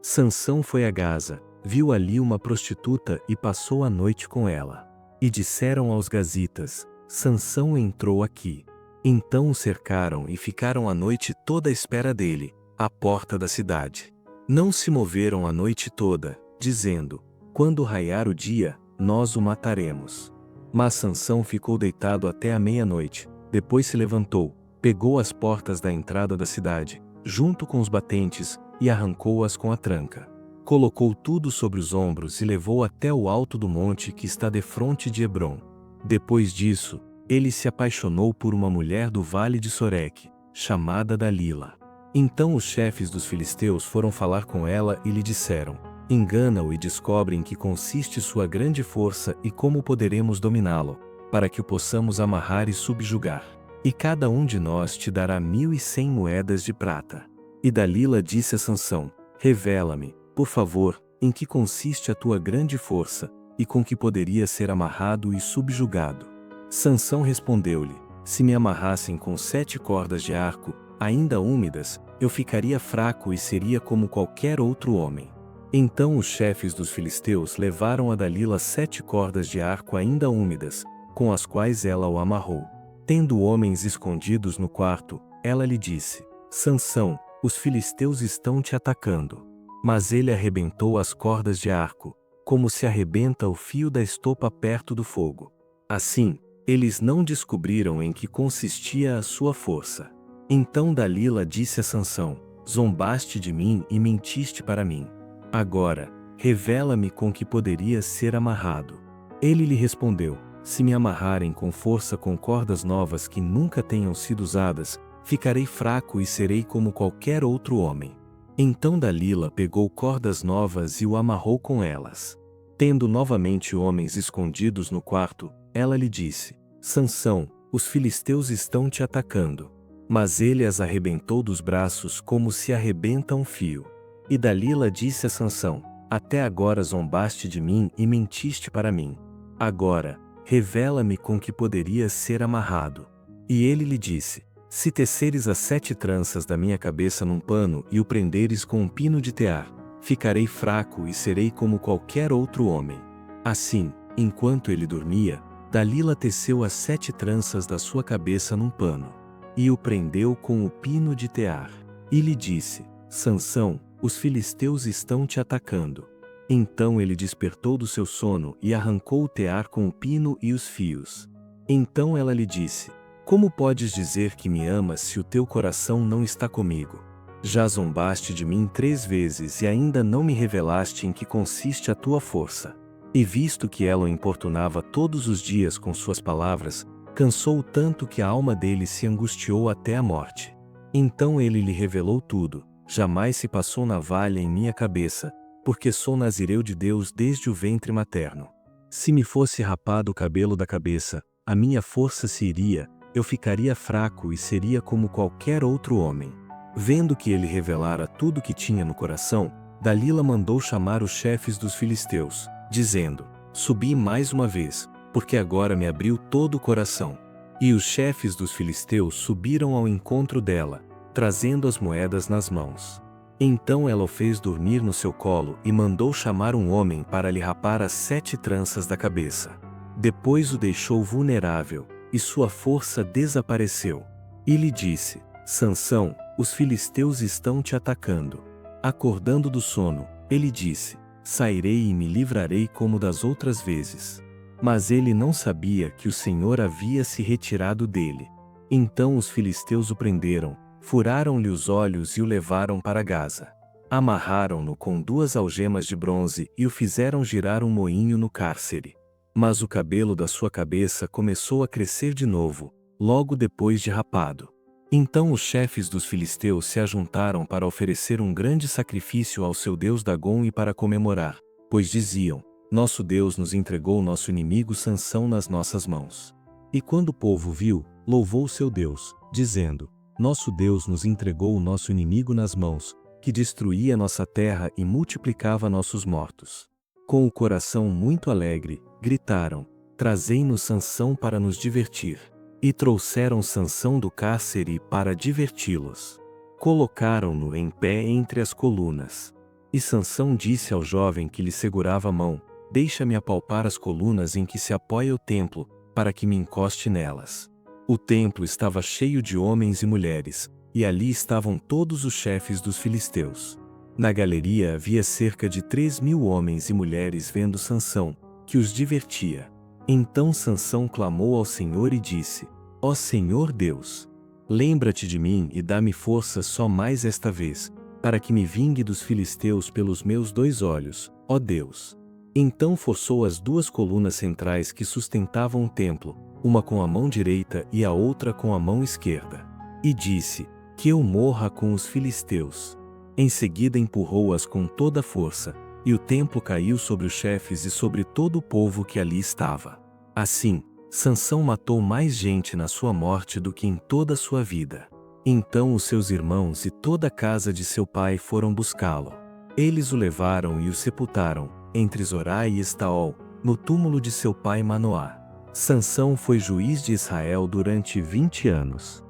A: Sansão foi a Gaza, viu ali uma prostituta e passou a noite com ela. E disseram aos gazitas: Sansão entrou aqui. Então o cercaram e ficaram a noite toda à espera dele, à porta da cidade. Não se moveram a noite toda, dizendo: quando raiar o dia, nós o mataremos. Mas Sansão ficou deitado até a meia-noite, depois se levantou, pegou as portas da entrada da cidade, junto com os batentes, e arrancou-as com a tranca. Colocou tudo sobre os ombros e levou até o alto do monte que está defronte de Hebrom. Depois disso, ele se apaixonou por uma mulher do vale de Soreque, chamada Dalila. Então os chefes dos filisteus foram falar com ela e lhe disseram: engana-o e descobre em que consiste sua grande força e como poderemos dominá-lo, para que o possamos amarrar e subjugar. E cada um de nós te dará 1.100 moedas de prata. E Dalila disse a Sansão: revela-me, por favor, em que consiste a tua grande força, e com que poderia ser amarrado e subjugado. Sansão respondeu-lhe: se me amarrassem com 7 cordas de arco, ainda úmidas, eu ficaria fraco e seria como qualquer outro homem. Então os chefes dos filisteus levaram a Dalila 7 cordas de arco ainda úmidas, com as quais ela o amarrou. Tendo homens escondidos no quarto, ela lhe disse: Sansão, os filisteus estão te atacando. Mas ele arrebentou as cordas de arco, como se arrebenta o fio da estopa perto do fogo. Assim, eles não descobriram em que consistia a sua força. Então Dalila disse a Sansão: zombaste de mim e mentiste para mim. Agora, revela-me com que poderias ser amarrado. Ele lhe respondeu: se me amarrarem com força com cordas novas que nunca tenham sido usadas, ficarei fraco e serei como qualquer outro homem. Então Dalila pegou cordas novas e o amarrou com elas. Tendo novamente homens escondidos no quarto, ela lhe disse: Sansão, os filisteus estão te atacando. Mas ele as arrebentou dos braços como se arrebenta um fio. E Dalila disse a Sansão: até agora zombaste de mim e mentiste para mim. Agora, revela-me com que poderias ser amarrado. E ele lhe disse: se teceres as 7 tranças da minha cabeça num pano e o prenderes com um pino de tear, ficarei fraco e serei como qualquer outro homem. Assim, enquanto ele dormia, Dalila teceu as 7 tranças da sua cabeça num pano, e o prendeu com o pino de tear. E lhe disse: Sansão, os filisteus estão te atacando. Então ele despertou do seu sono e arrancou o tear com o pino e os fios. Então ela lhe disse: como podes dizer que me amas se o teu coração não está comigo? Já zombaste de mim 3 vezes e ainda não me revelaste em que consiste a tua força. E visto que ela o importunava todos os dias com suas palavras, cansou tanto que a alma dele se angustiou até a morte. Então ele lhe revelou tudo: jamais se passou navalha em minha cabeça, porque sou nazireu de Deus desde o ventre materno. Se me fosse rapado o cabelo da cabeça, a minha força se iria, eu ficaria fraco e seria como qualquer outro homem. Vendo que ele revelara tudo o que tinha no coração, Dalila mandou chamar os chefes dos filisteus, dizendo: subi mais uma vez, porque agora me abriu todo o coração. E os chefes dos filisteus subiram ao encontro dela, trazendo as moedas nas mãos. Então ela o fez dormir no seu colo e mandou chamar um homem para lhe rapar as 7 tranças da cabeça. Depois o deixou vulnerável, e sua força desapareceu. E lhe disse: Sansão, os filisteus estão te atacando. Acordando do sono, ele disse: sairei e me livrarei como das outras vezes. Mas ele não sabia que o Senhor havia se retirado dele. Então os filisteus o prenderam, furaram-lhe os olhos e o levaram para Gaza. Amarraram-no com 2 algemas de bronze e o fizeram girar um moinho no cárcere. Mas o cabelo da sua cabeça começou a crescer de novo, logo depois de rapado. Então os chefes dos filisteus se ajuntaram para oferecer um grande sacrifício ao seu deus Dagom e para comemorar, pois diziam: nosso Deus nos entregou nosso inimigo Sansão nas nossas mãos. E quando o povo viu, louvou seu Deus, dizendo: nosso Deus nos entregou o nosso inimigo nas mãos, que destruía nossa terra e multiplicava nossos mortos. Com o coração muito alegre, gritaram: trazei-nos Sansão para nos divertir. E trouxeram Sansão do cárcere para diverti-los. Colocaram-no em pé entre as colunas. E Sansão disse ao jovem que lhe segurava a mão: deixa-me apalpar as colunas em que se apoia o templo, para que me encoste nelas. O templo estava cheio de homens e mulheres, e ali estavam todos os chefes dos filisteus. Na galeria havia cerca de 3.000 homens e mulheres vendo Sansão, que os divertia. Então Sansão clamou ao Senhor e disse: ó Senhor Deus, lembra-te de mim e dá-me força só mais esta vez, para que me vingue dos filisteus pelos meus 2 olhos, ó Deus. Então forçou as 2 colunas centrais que sustentavam o templo, uma com a mão direita e a outra com a mão esquerda. E disse: que eu morra com os filisteus. Em seguida empurrou-as com toda a força, e o templo caiu sobre os chefes e sobre todo o povo que ali estava. Assim, Sansão matou mais gente na sua morte do que em toda a sua vida. Então os seus irmãos e toda a casa de seu pai foram buscá-lo. Eles o levaram e o sepultaram, entre Zorá e Estaol, no túmulo de seu pai Manoá. Sansão foi juiz de Israel durante 20 anos.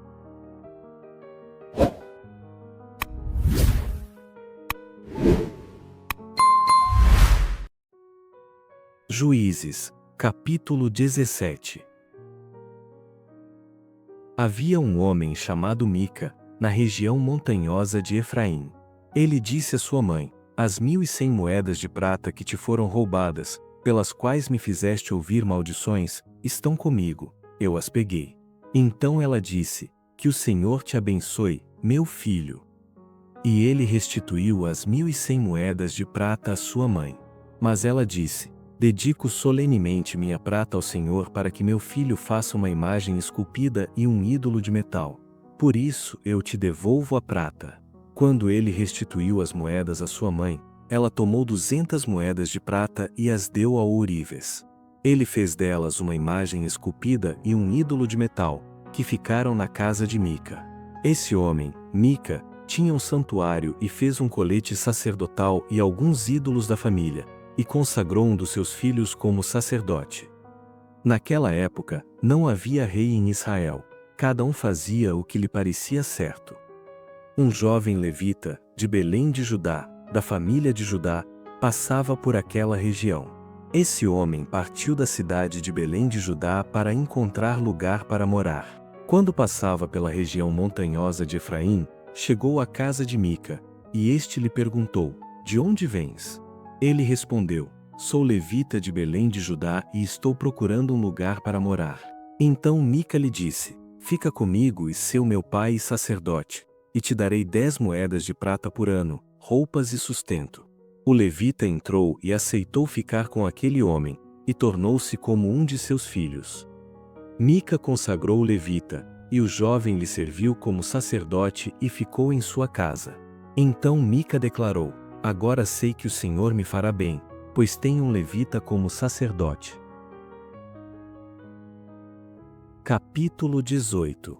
A: Juízes, capítulo 17. Havia um homem chamado Mica, na região montanhosa de Efraim. Ele disse à sua mãe: as 1.100 moedas de prata que te foram roubadas, pelas quais me fizeste ouvir maldições, estão comigo, eu as peguei. Então ela disse: que o Senhor te abençoe, meu filho. E ele restituiu as 1.100 moedas de prata à sua mãe. Mas ela disse: dedico solenemente minha prata ao Senhor para que meu filho faça uma imagem esculpida e um ídolo de metal. Por isso eu te devolvo a prata. Quando ele restituiu as moedas à sua mãe, ela tomou 200 moedas de prata e as deu ao ourives. Ele fez delas uma imagem esculpida e um ídolo de metal, que ficaram na casa de Mica. Esse homem, Mica, tinha um santuário e fez um colete sacerdotal e alguns ídolos da família, e consagrou um dos seus filhos como sacerdote. Naquela época, não havia rei em Israel, cada um fazia o que lhe parecia certo. Um jovem levita, de Belém de Judá, da família de Judá, passava por aquela região. Esse homem partiu da cidade de Belém de Judá para encontrar lugar para morar. Quando passava pela região montanhosa de Efraim, chegou à casa de Mica, e este lhe perguntou: de onde vens? Ele respondeu: sou levita de Belém de Judá e estou procurando um lugar para morar. Então Mica lhe disse: fica comigo e sê o meu pai e sacerdote, e te darei 10 moedas de prata por ano, roupas e sustento. O levita entrou e aceitou ficar com aquele homem, e tornou-se como um de seus filhos. Mica consagrou o levita, e o jovem lhe serviu como sacerdote e ficou em sua casa. Então Mica declarou: agora sei que o Senhor me fará bem, pois tenho um levita como sacerdote. Capítulo 18.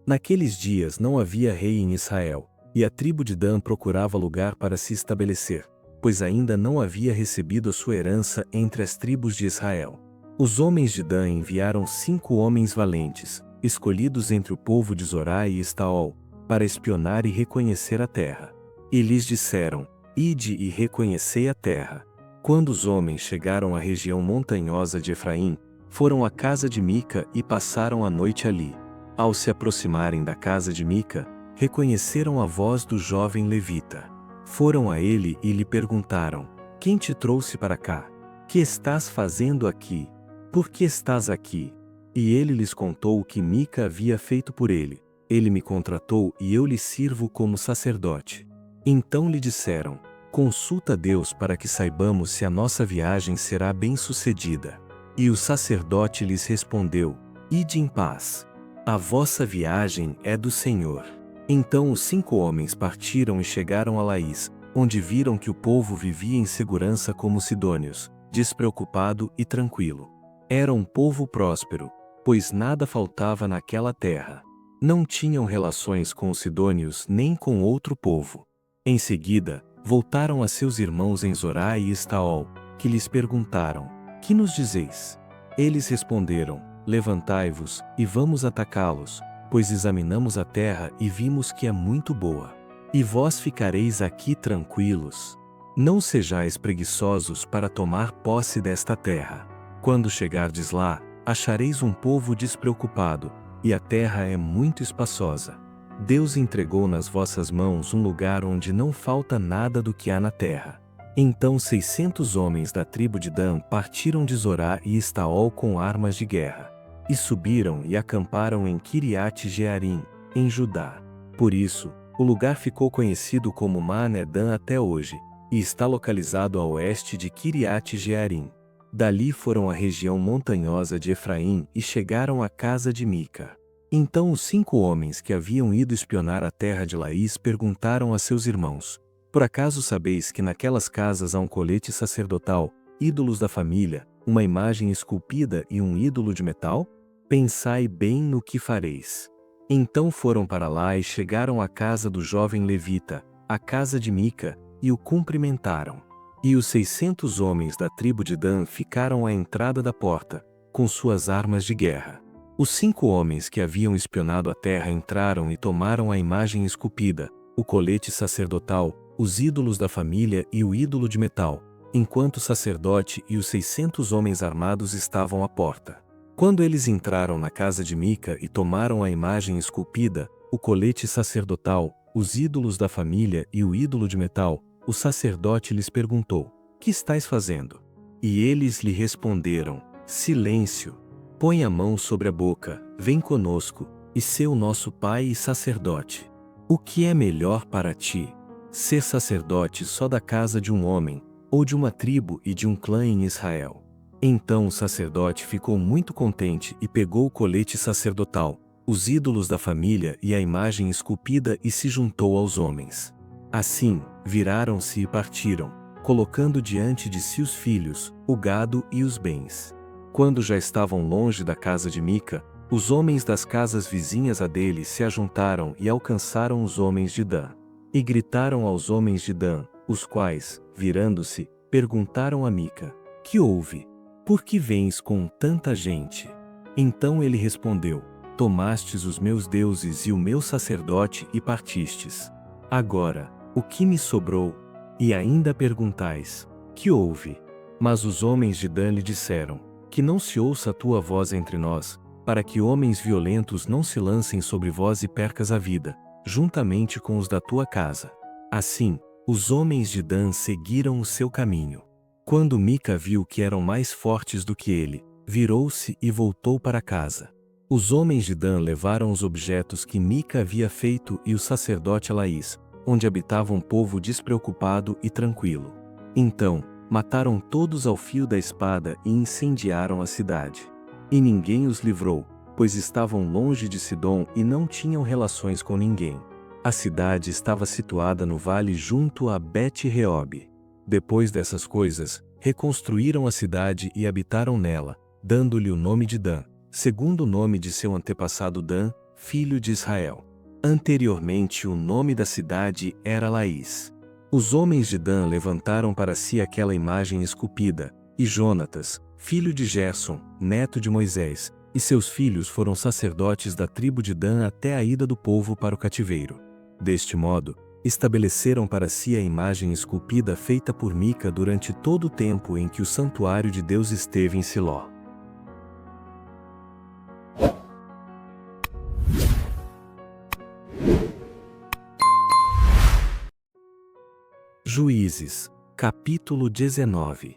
A: Naqueles dias não havia rei em Israel, e a tribo de Dan procurava lugar para se estabelecer, pois ainda não havia recebido a sua herança entre as tribos de Israel. Os homens de Dan enviaram 5 homens valentes, escolhidos entre o povo de Zorá e Estaol, para espionar e reconhecer a terra. E lhes disseram: ide e reconhecei a terra. Quando os homens chegaram à região montanhosa de Efraim, foram à casa de Mica e passaram a noite ali. Ao se aproximarem da casa de Mica, reconheceram a voz do jovem levita. Foram a ele e lhe perguntaram: quem te trouxe para cá? Que estás fazendo aqui? Por que estás aqui? E ele lhes contou o que Mica havia feito por ele, Ele me contratou e eu lhe sirvo como sacerdote. Então lhe disseram: consulta Deus para que saibamos se a nossa viagem será bem-sucedida. E o sacerdote lhes respondeu: ide em paz. A vossa viagem é do Senhor. Então os 5 homens partiram e chegaram a Laís, onde viram que o povo vivia em segurança como sidônios, despreocupado e tranquilo. Era um povo próspero, pois nada faltava naquela terra. Não tinham relações com os sidônios nem com outro povo. Em seguida, voltaram a seus irmãos em Zorá e Estaol, que lhes perguntaram: que nos dizeis? Eles responderam: levantai-vos e vamos atacá-los, pois examinamos a terra e vimos que é muito boa. E vós ficareis aqui tranquilos. Não sejais preguiçosos para tomar posse desta terra. Quando chegardes lá, achareis um povo despreocupado, e a terra é muito espaçosa. Deus entregou nas vossas mãos um lugar onde não falta nada do que há na terra. Então 600 homens da tribo de Dan partiram de Zorá e Estaol com armas de guerra, e subiram e acamparam em Quiriate-Jearim, em Judá. Por isso, o lugar ficou conhecido como Maanedã até hoje, e está localizado a oeste de Quiriate-Jearim. Dali foram à região montanhosa de Efraim e chegaram à casa de Mica. Então os 5 homens que haviam ido espionar a terra de Laís perguntaram a seus irmãos: por acaso sabeis que naquelas casas há um colete sacerdotal, ídolos da família, uma imagem esculpida e um ídolo de metal? Pensai bem no que fareis. Então foram para lá e chegaram à casa do jovem levita, à casa de Mica, e o cumprimentaram. E os 600 homens da tribo de Dan ficaram à entrada da porta, com suas armas de guerra. Os 5 homens que haviam espionado a terra entraram e tomaram a imagem esculpida, o colete sacerdotal, os ídolos da família e o ídolo de metal, enquanto o sacerdote e os 600 homens armados estavam à porta. Quando eles entraram na casa de Mica e tomaram a imagem esculpida, o colete sacerdotal, os ídolos da família e o ídolo de metal, o sacerdote lhes perguntou: que estáis fazendo? E eles lhe responderam: silêncio. Põe a mão sobre a boca, vem conosco, e sê o nosso pai e sacerdote. O que é melhor para ti? Ser sacerdote só da casa de um homem, ou de uma tribo e de um clã em Israel? Então o sacerdote ficou muito contente e pegou o colete sacerdotal, os ídolos da família e a imagem esculpida e se juntou aos homens. Assim, viraram-se e partiram, colocando diante de si os filhos, o gado e os bens. Quando já estavam longe da casa de Mica, os homens das casas vizinhas a dele se ajuntaram e alcançaram os homens de Dan. E gritaram aos homens de Dan, os quais, virando-se, perguntaram a Mica: que houve? Por que vens com tanta gente? Então ele respondeu: tomastes os meus deuses e o meu sacerdote e partistes. Agora, o que me sobrou? E ainda perguntais: que houve? Mas os homens de Dan lhe disseram: que não se ouça a tua voz entre nós, para que homens violentos não se lancem sobre vós e percas a vida, juntamente com os da tua casa. Assim, os homens de Dan seguiram o seu caminho. Quando Mica viu que eram mais fortes do que ele, virou-se e voltou para casa. Os homens de Dan levaram os objetos que Mica havia feito e o sacerdote a Laís, onde habitava um povo despreocupado e tranquilo. Então, mataram todos ao fio da espada e incendiaram a cidade. E ninguém os livrou, pois estavam longe de Sidom e não tinham relações com ninguém. A cidade estava situada no vale junto a Bet-Reob. Depois dessas coisas, reconstruíram a cidade e habitaram nela, dando-lhe o nome de Dan, segundo o nome de seu antepassado Dan, filho de Israel. Anteriormente o nome da cidade era Laís. Os homens de Dan levantaram para si aquela imagem esculpida, e Jonatas, filho de Gerson, neto de Moisés, e seus filhos foram sacerdotes da tribo de Dan até a ida do povo para o cativeiro. Deste modo, estabeleceram para si a imagem esculpida feita por Mica durante todo o tempo em que o santuário de Deus esteve em Siló. Juízes, capítulo 19.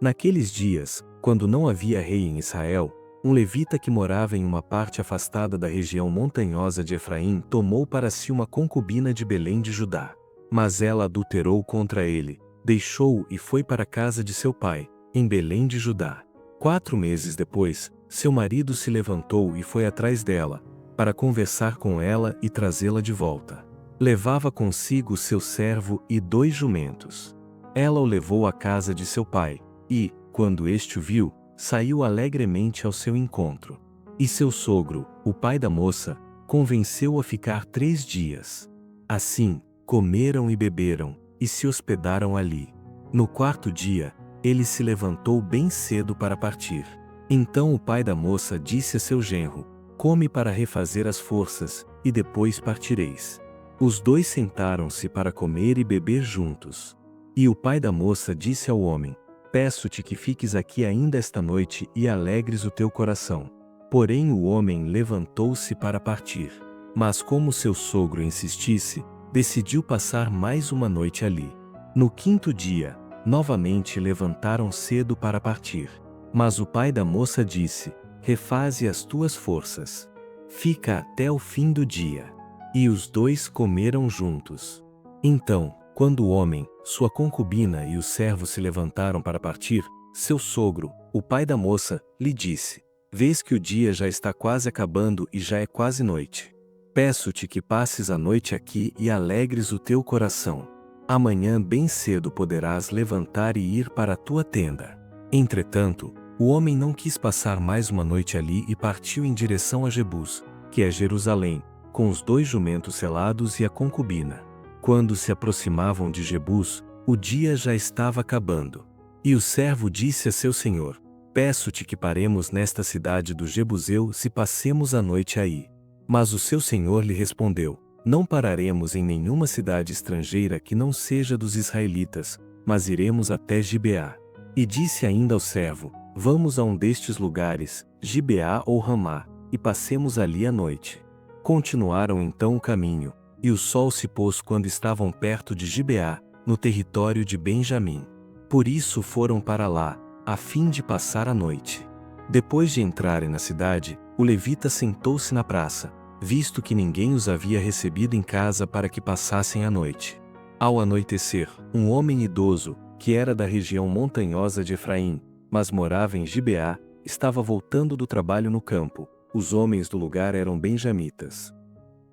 A: Naqueles dias, quando não havia rei em Israel, Um levita que morava em uma parte afastada da região montanhosa de Efraim tomou para si uma concubina de Belém de Judá. Mas ela adulterou contra ele, deixou-o e foi para a casa de seu pai, em Belém de Judá. 4 meses depois, seu marido se levantou e foi atrás dela, para conversar com ela e trazê-la de volta. Levava consigo seu servo e 2 jumentos. Ela o levou à casa de seu pai, e, quando este o viu, saiu alegremente ao seu encontro. E seu sogro, o pai da moça, convenceu-o a ficar 3 dias. Assim, comeram e beberam, e se hospedaram ali. No 4º dia, ele se levantou bem cedo para partir. Então o pai da moça disse a seu genro: come para refazer as forças, e depois partireis. Os 2 sentaram-se para comer e beber juntos. E o pai da moça disse ao homem: peço-te que fiques aqui ainda esta noite e alegres o teu coração. Porém o homem levantou-se para partir. Mas como seu sogro insistisse, decidiu passar mais uma noite ali. No 5º dia, novamente levantaram cedo para partir. Mas o pai da moça disse: refaze as tuas forças. Fica até o fim do dia. E os 2 comeram juntos. Então, quando o homem, sua concubina e o servo se levantaram para partir, seu sogro, o pai da moça, lhe disse: vês que o dia já está quase acabando e já é quase noite. Peço-te que passes a noite aqui e alegres o teu coração. Amanhã bem cedo poderás levantar e ir para a tua tenda. Entretanto, o homem não quis passar mais uma noite ali e partiu em direção a Jebus, que é Jerusalém, com os 2 jumentos selados e a concubina. Quando se aproximavam de Jebus, o dia já estava acabando. E o servo disse a seu senhor: peço-te que paremos nesta cidade dos Jebuseus e passemos a noite aí. Mas o seu senhor lhe respondeu: não pararemos em nenhuma cidade estrangeira que não seja dos israelitas, mas iremos até Gibeá. E disse ainda ao servo: vamos a um destes lugares, Gibeá ou Ramá, e passemos ali a noite. Continuaram então o caminho, e o sol se pôs quando estavam perto de Gibeá, no território de Benjamim. Por isso foram para lá, a fim de passar a noite. Depois de entrarem na cidade, o levita sentou-se na praça, visto que ninguém os havia recebido em casa para que passassem a noite. Ao anoitecer, um homem idoso, que era da região montanhosa de Efraim, mas morava em Gibeá, estava voltando do trabalho no campo. Os homens do lugar eram benjamitas.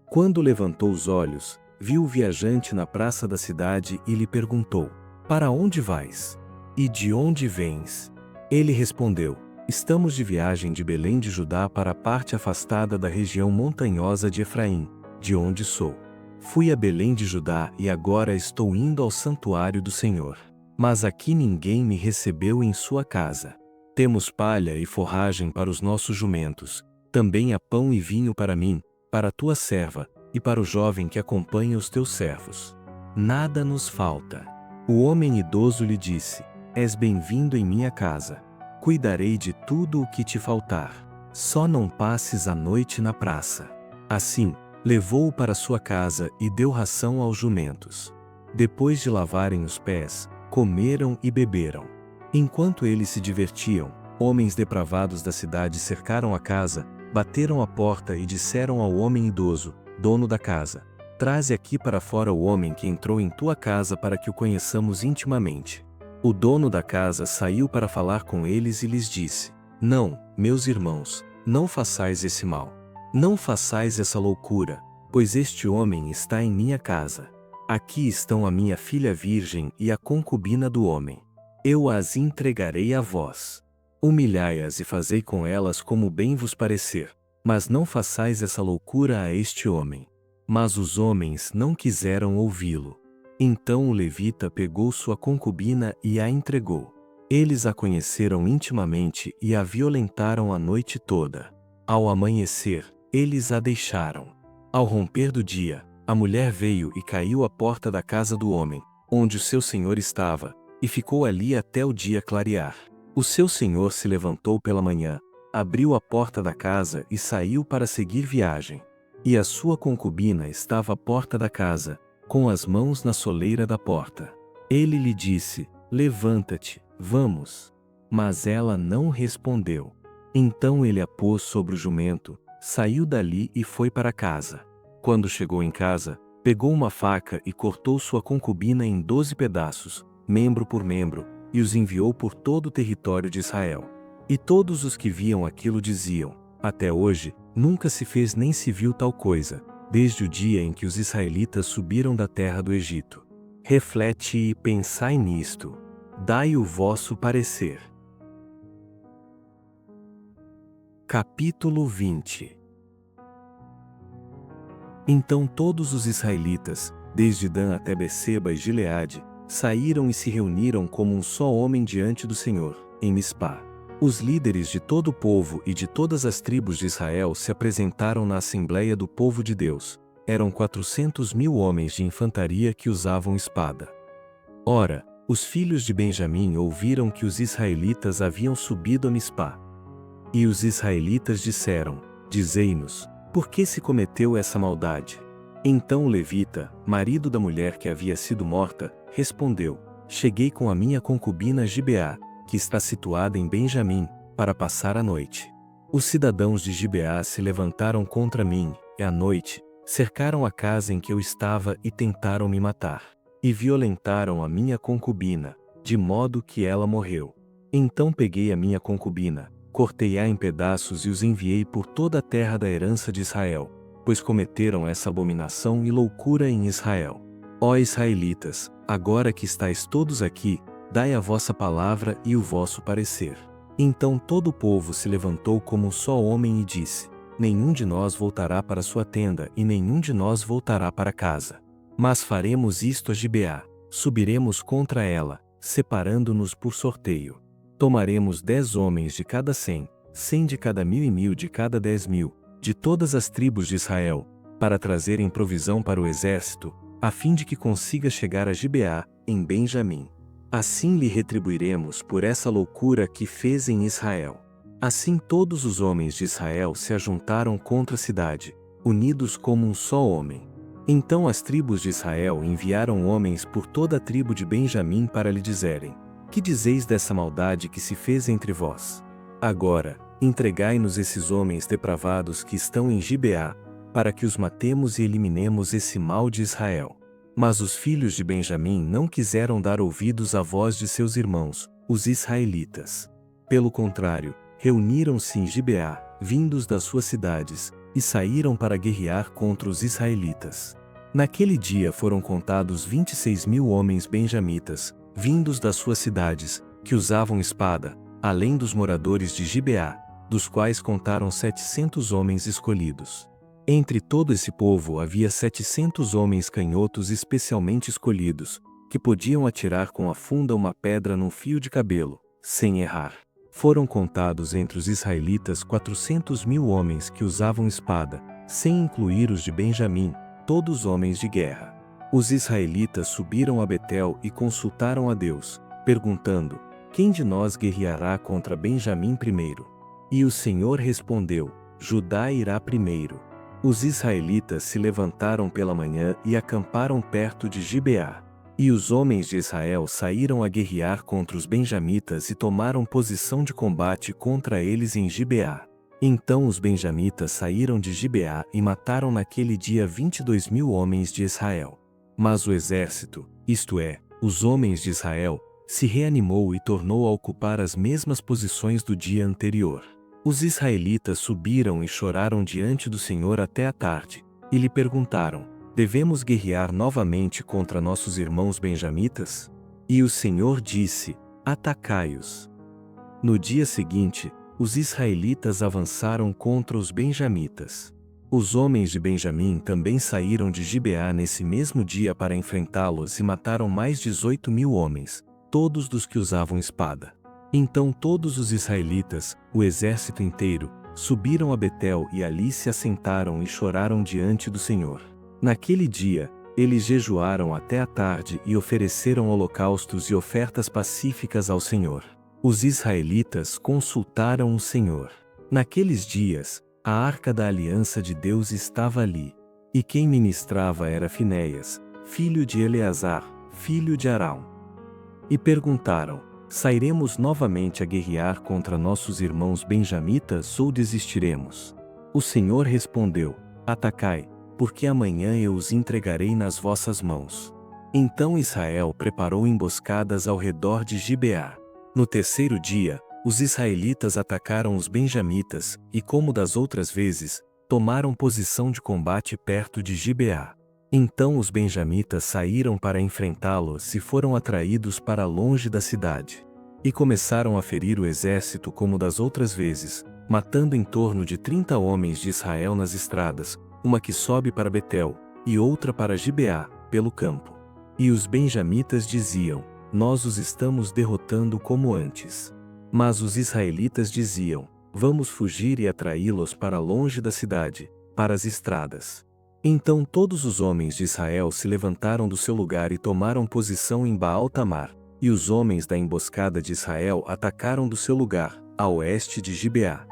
A: Quando levantou os olhos, viu o viajante na praça da cidade e lhe perguntou: para onde vais? E de onde vens? Ele respondeu: estamos de viagem de Belém de Judá para a parte afastada da região montanhosa de Efraim, de onde sou. Fui a Belém de Judá e agora estou indo ao santuário do Senhor. Mas aqui ninguém me recebeu em sua casa. Temos palha e forragem para os nossos jumentos, também há pão e vinho para mim, para a tua serva, e para o jovem que acompanha os teus servos. Nada nos falta. O homem idoso lhe disse: és bem-vindo em minha casa. Cuidarei de tudo o que te faltar. Só não passes a noite na praça. Assim, levou-o para sua casa e deu ração aos jumentos. Depois de lavarem os pés, comeram e beberam. Enquanto eles se divertiam, homens depravados da cidade cercaram a casa, bateram a porta e disseram ao homem idoso, dono da casa: traze aqui para fora o homem que entrou em tua casa para que o conheçamos intimamente. O dono da casa saiu para falar com eles e lhes disse: não, meus irmãos, não façais esse mal. Não façais essa loucura, pois este homem está em minha casa. Aqui estão a minha filha virgem e a concubina do homem. Eu as entregarei a vós. Humilhai-as e fazei com elas como bem vos parecer, mas não façais essa loucura a este homem. Mas os homens não quiseram ouvi-lo. Então o levita pegou sua concubina e a entregou. Eles a conheceram intimamente e a violentaram a noite toda. Ao amanhecer, eles a deixaram. Ao romper do dia, a mulher veio e caiu à porta da casa do homem, onde o seu senhor estava, e ficou ali até o dia clarear. O seu senhor se levantou pela manhã, abriu a porta da casa e saiu para seguir viagem. E a sua concubina estava à porta da casa, com as mãos na soleira da porta. Ele lhe disse: levanta-te, vamos. Mas ela não respondeu. Então ele a pôs sobre o jumento, saiu dali e foi para casa. Quando chegou em casa, pegou uma faca e cortou sua concubina em 12 pedaços, membro por membro, e os enviou por todo o território de Israel. E todos os que viam aquilo diziam: até hoje, nunca se fez nem se viu tal coisa, desde o dia em que os israelitas subiram da terra do Egito. Reflete e pensai nisto. Dai o vosso parecer. Capítulo 20. Então todos os israelitas, desde Dan até Beceba e Gileade, saíram e se reuniram como um só homem diante do Senhor, em Mispá. Os líderes de todo o povo e de todas as tribos de Israel se apresentaram na Assembleia do Povo de Deus. Eram 400.000 homens de infantaria que usavam espada. Ora, os filhos de Benjamim ouviram que os israelitas haviam subido a Mispá. E os israelitas disseram: dizei-nos, por que se cometeu essa maldade? Então o levita, marido da mulher que havia sido morta, respondeu: cheguei com a minha concubina Gibeá, que está situada em Benjamim, para passar a noite. Os cidadãos de Gibeá se levantaram contra mim, e à noite, cercaram a casa em que eu estava e tentaram me matar. E violentaram a minha concubina, de modo que ela morreu. Então peguei a minha concubina, cortei-a em pedaços e os enviei por toda a terra da herança de Israel, pois cometeram essa abominação e loucura em Israel. Ó israelitas, agora que estáis todos aqui, dai a vossa palavra e o vosso parecer. Então todo o povo se levantou como um só homem e disse: nenhum de nós voltará para sua tenda e nenhum de nós voltará para casa. Mas faremos isto a Gibeá, subiremos contra ela, separando-nos por sorteio. Tomaremos 10 homens de cada 100, 100 de cada 1.000 e 1.000 de cada 10.000, de todas as tribos de Israel, para trazerem provisão para o exército, a fim de que consiga chegar a Gibeá, em Benjamim. Assim lhe retribuiremos por essa loucura que fez em Israel. Assim todos os homens de Israel se ajuntaram contra a cidade, unidos como um só homem. Então as tribos de Israel enviaram homens por toda a tribo de Benjamim para lhe dizerem: que dizeis dessa maldade que se fez entre vós? Agora, entregai-nos esses homens depravados que estão em Gibeá, para que os matemos e eliminemos esse mal de Israel. Mas os filhos de Benjamim não quiseram dar ouvidos à voz de seus irmãos, os israelitas. Pelo contrário, reuniram-se em Gibeá, vindos das suas cidades, e saíram para guerrear contra os israelitas. Naquele dia foram contados 26.000 homens benjamitas, vindos das suas cidades, que usavam espada, além dos moradores de Gibeá, dos quais contaram 700 homens escolhidos. Entre todo esse povo havia 700 homens canhotos especialmente escolhidos, que podiam atirar com a funda uma pedra num fio de cabelo, sem errar. Foram contados entre os israelitas 400.000 homens que usavam espada, sem incluir os de Benjamim, todos homens de guerra. Os israelitas subiram a Betel e consultaram a Deus, perguntando: quem de nós guerreará contra Benjamim primeiro? E o Senhor respondeu: Judá irá primeiro. Os israelitas se levantaram pela manhã e acamparam perto de Gibeá. E os homens de Israel saíram a guerrear contra os benjamitas e tomaram posição de combate contra eles em Gibeá. Então os benjamitas saíram de Gibeá e mataram naquele dia 22.000 homens de Israel. Mas o exército, isto é, os homens de Israel, se reanimou e tornou a ocupar as mesmas posições do dia anterior. Os israelitas subiram e choraram diante do Senhor até a tarde, e lhe perguntaram: devemos guerrear novamente contra nossos irmãos benjamitas? E o Senhor disse: atacai-os. No dia seguinte, os israelitas avançaram contra os benjamitas. Os homens de Benjamim também saíram de Gibeá nesse mesmo dia para enfrentá-los e mataram mais 18.000 homens, todos dos que usavam espada. Então todos os israelitas, o exército inteiro, subiram a Betel e ali se assentaram e choraram diante do Senhor. Naquele dia, eles jejuaram até a tarde e ofereceram holocaustos e ofertas pacíficas ao Senhor. Os israelitas consultaram o Senhor. Naqueles dias, a arca da aliança de Deus estava ali. E quem ministrava era Finéias, filho de Eleazar, filho de Arão. E perguntaram: Sairemos novamente a guerrear contra nossos irmãos benjamitas ou desistiremos? O Senhor respondeu: Atacai, porque amanhã eu os entregarei nas vossas mãos. Então Israel preparou emboscadas ao redor de Gibeá. No terceiro dia, os israelitas atacaram os benjamitas, e como das outras vezes, tomaram posição de combate perto de Gibeá. Então os benjamitas saíram para enfrentá-los e foram atraídos para longe da cidade. E começaram a ferir o exército como das outras vezes, matando em torno de 30 homens de Israel nas estradas, uma que sobe para Betel, e outra para Gibeá, pelo campo. E os benjamitas diziam: Nós os estamos derrotando como antes. Mas os israelitas diziam: Vamos fugir e atraí-los para longe da cidade, para as estradas. Então todos os homens de Israel se levantaram do seu lugar e tomaram posição em Baal-Tamar, e os homens da emboscada de Israel atacaram do seu lugar, a oeste de Gibeá.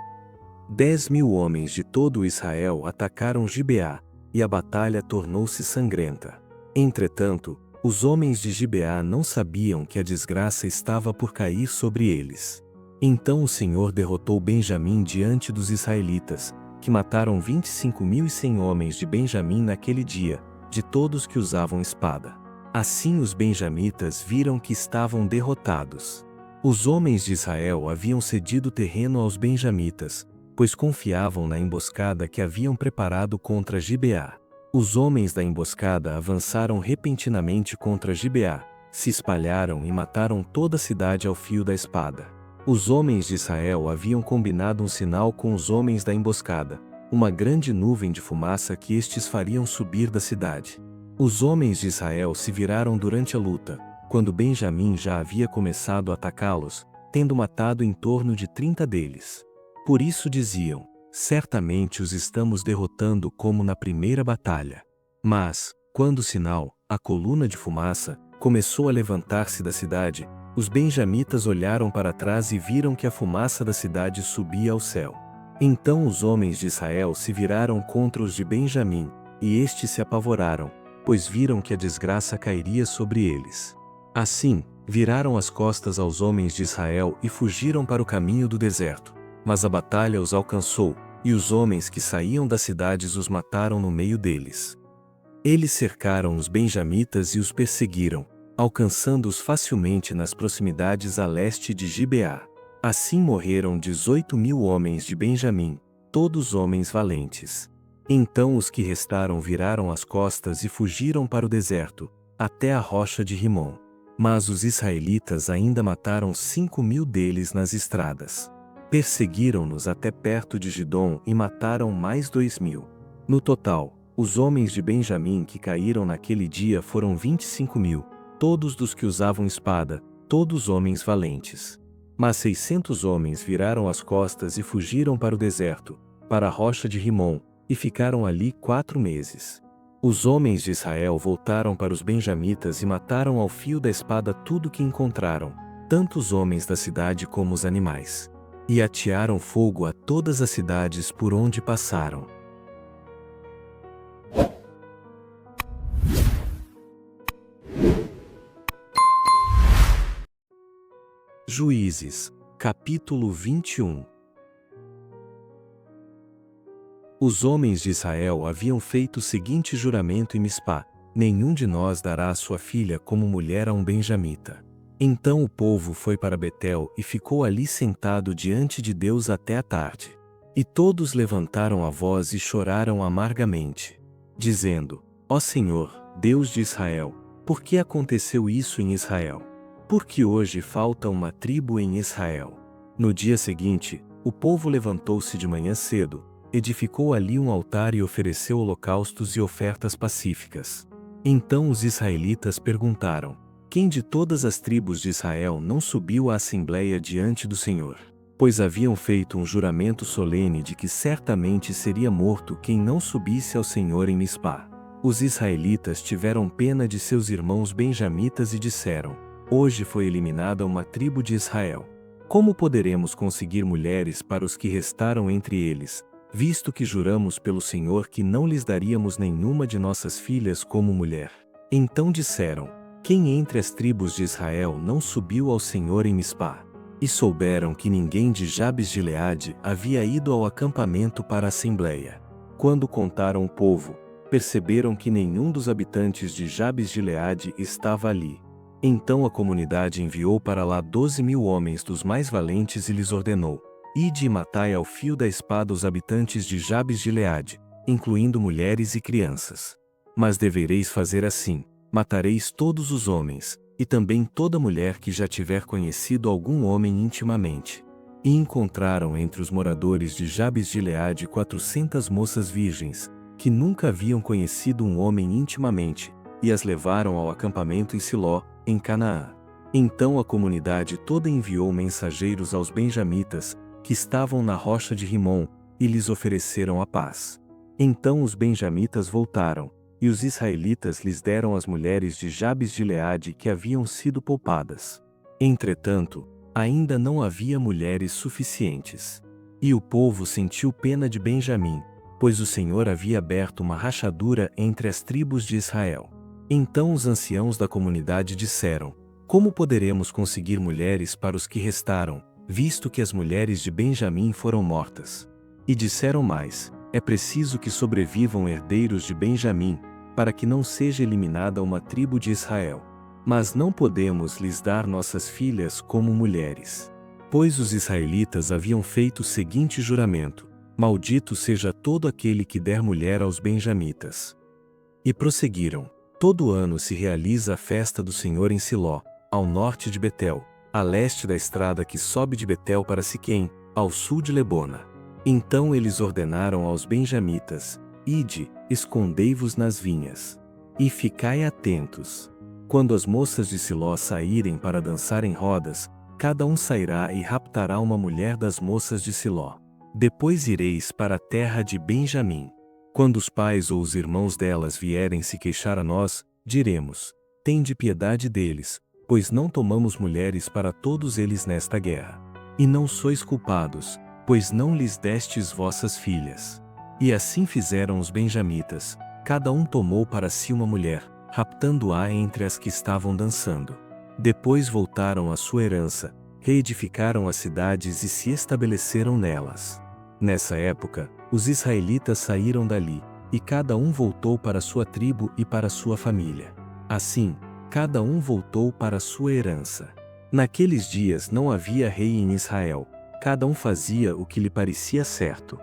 A: 10.000 homens de todo Israel atacaram Gibeá, e a batalha tornou-se sangrenta. Entretanto, os homens de Gibeá não sabiam que a desgraça estava por cair sobre eles. Então o Senhor derrotou Benjamim diante dos israelitas, que mataram 25.100 homens de Benjamim naquele dia, de todos que usavam espada. Assim os benjamitas viram que estavam derrotados. Os homens de Israel haviam cedido terreno aos benjamitas, pois confiavam na emboscada que haviam preparado contra Gibeá. Os homens da emboscada avançaram repentinamente contra Gibeá, se espalharam e mataram toda a cidade ao fio da espada. Os homens de Israel haviam combinado um sinal com os homens da emboscada, uma grande nuvem de fumaça que estes fariam subir da cidade. Os homens de Israel se viraram durante a luta, quando Benjamim já havia começado a atacá-los, tendo matado em torno de 30 deles. Por isso diziam: Certamente os estamos derrotando como na primeira batalha. Mas, quando o sinal, a coluna de fumaça, começou a levantar-se da cidade, os benjamitas olharam para trás e viram que a fumaça da cidade subia ao céu. Então os homens de Israel se viraram contra os de Benjamim, e estes se apavoraram, pois viram que a desgraça cairia sobre eles. Assim, viraram as costas aos homens de Israel e fugiram para o caminho do deserto. Mas a batalha os alcançou, e os homens que saíam das cidades os mataram no meio deles. Eles cercaram os benjamitas e os perseguiram, alcançando-os facilmente nas proximidades a leste de Gibeá. Assim morreram 18.000 homens de Benjamim, todos homens valentes. Então os que restaram viraram as costas e fugiram para o deserto, até a rocha de Rimom. Mas os israelitas ainda mataram 5.000 deles nas estradas. Perseguiram-nos até perto de Gidom e mataram mais 2.000. No total, os homens de Benjamim que caíram naquele dia foram 25.000, todos dos que usavam espada, todos homens valentes. Mas 600 homens viraram as costas e fugiram para o deserto, para a rocha de Rimom, e ficaram ali 4 meses. Os homens de Israel voltaram para os benjamitas e mataram ao fio da espada tudo que encontraram, tanto os homens da cidade como os animais. E atearam fogo a todas as cidades por onde passaram. Juízes, capítulo 21. Os homens de Israel haviam feito o seguinte juramento em Mispá: nenhum de nós dará a sua filha como mulher a um benjamita. Então o povo foi para Betel e ficou ali sentado diante de Deus até a tarde. E todos levantaram a voz e choraram amargamente, dizendo: Ó Senhor, Deus de Israel, por que aconteceu isso em Israel? Porque hoje falta uma tribo em Israel. No dia seguinte, o povo levantou-se de manhã cedo, edificou ali um altar e ofereceu holocaustos e ofertas pacíficas. Então os israelitas perguntaram: Quem de todas as tribos de Israel não subiu à assembleia diante do Senhor? Pois haviam feito um juramento solene de que certamente seria morto quem não subisse ao Senhor em Mispá. Os israelitas tiveram pena de seus irmãos benjamitas e disseram: Hoje foi eliminada uma tribo de Israel. Como poderemos conseguir mulheres para os que restaram entre eles, visto que juramos pelo Senhor que não lhes daríamos nenhuma de nossas filhas como mulher? Então disseram: Quem entre as tribos de Israel não subiu ao Senhor em Mispá? E souberam que ninguém de Jabes de Gileade havia ido ao acampamento para a assembleia. Quando contaram o povo, perceberam que nenhum dos habitantes de Jabes de Gileade estava ali. Então a comunidade enviou para lá 12.000 homens dos mais valentes e lhes ordenou: ide e matai ao fio da espada os habitantes de Jabes de Gileade, incluindo mulheres e crianças. Mas devereis fazer assim: matareis todos os homens, e também toda mulher que já tiver conhecido algum homem intimamente. E encontraram entre os moradores de Jabes de Gileade 400 moças virgens, que nunca haviam conhecido um homem intimamente, e as levaram ao acampamento em Siló, em Canaã. Então a comunidade toda enviou mensageiros aos benjamitas, que estavam na rocha de Rimom, e lhes ofereceram a paz. Então os benjamitas voltaram, e os israelitas lhes deram as mulheres de Jabes de Gileade que haviam sido poupadas. Entretanto, ainda não havia mulheres suficientes. E o povo sentiu pena de Benjamim, pois o Senhor havia aberto uma rachadura entre as tribos de Israel. Então os anciãos da comunidade disseram: como poderemos conseguir mulheres para os que restaram, visto que as mulheres de Benjamim foram mortas? E disseram mais: é preciso que sobrevivam herdeiros de Benjamim, para que não seja eliminada uma tribo de Israel. Mas não podemos lhes dar nossas filhas como mulheres. Pois os israelitas haviam feito o seguinte juramento: maldito seja todo aquele que der mulher aos benjamitas. E prosseguiram: todo ano se realiza a festa do Senhor em Siló, ao norte de Betel, a leste da estrada que sobe de Betel para Siquém, ao sul de Lebona. Então eles ordenaram aos benjamitas: ide, escondei-vos nas vinhas. E ficai atentos. Quando as moças de Siló saírem para dançar em rodas, cada um sairá e raptará uma mulher das moças de Siló. Depois ireis para a terra de Benjamim. Quando os pais ou os irmãos delas vierem se queixar a nós, diremos: tende piedade deles, pois não tomamos mulheres para todos eles nesta guerra. E não sois culpados, pois não lhes destes vossas filhas. E assim fizeram os benjamitas, cada um tomou para si uma mulher, raptando-a entre as que estavam dançando. Depois voltaram à sua herança, reedificaram as cidades e se estabeleceram nelas. Nessa época, os israelitas saíram dali, e cada um voltou para sua tribo e para sua família. Assim, cada um voltou para sua herança. Naqueles dias não havia rei em Israel, cada um fazia o que lhe parecia certo.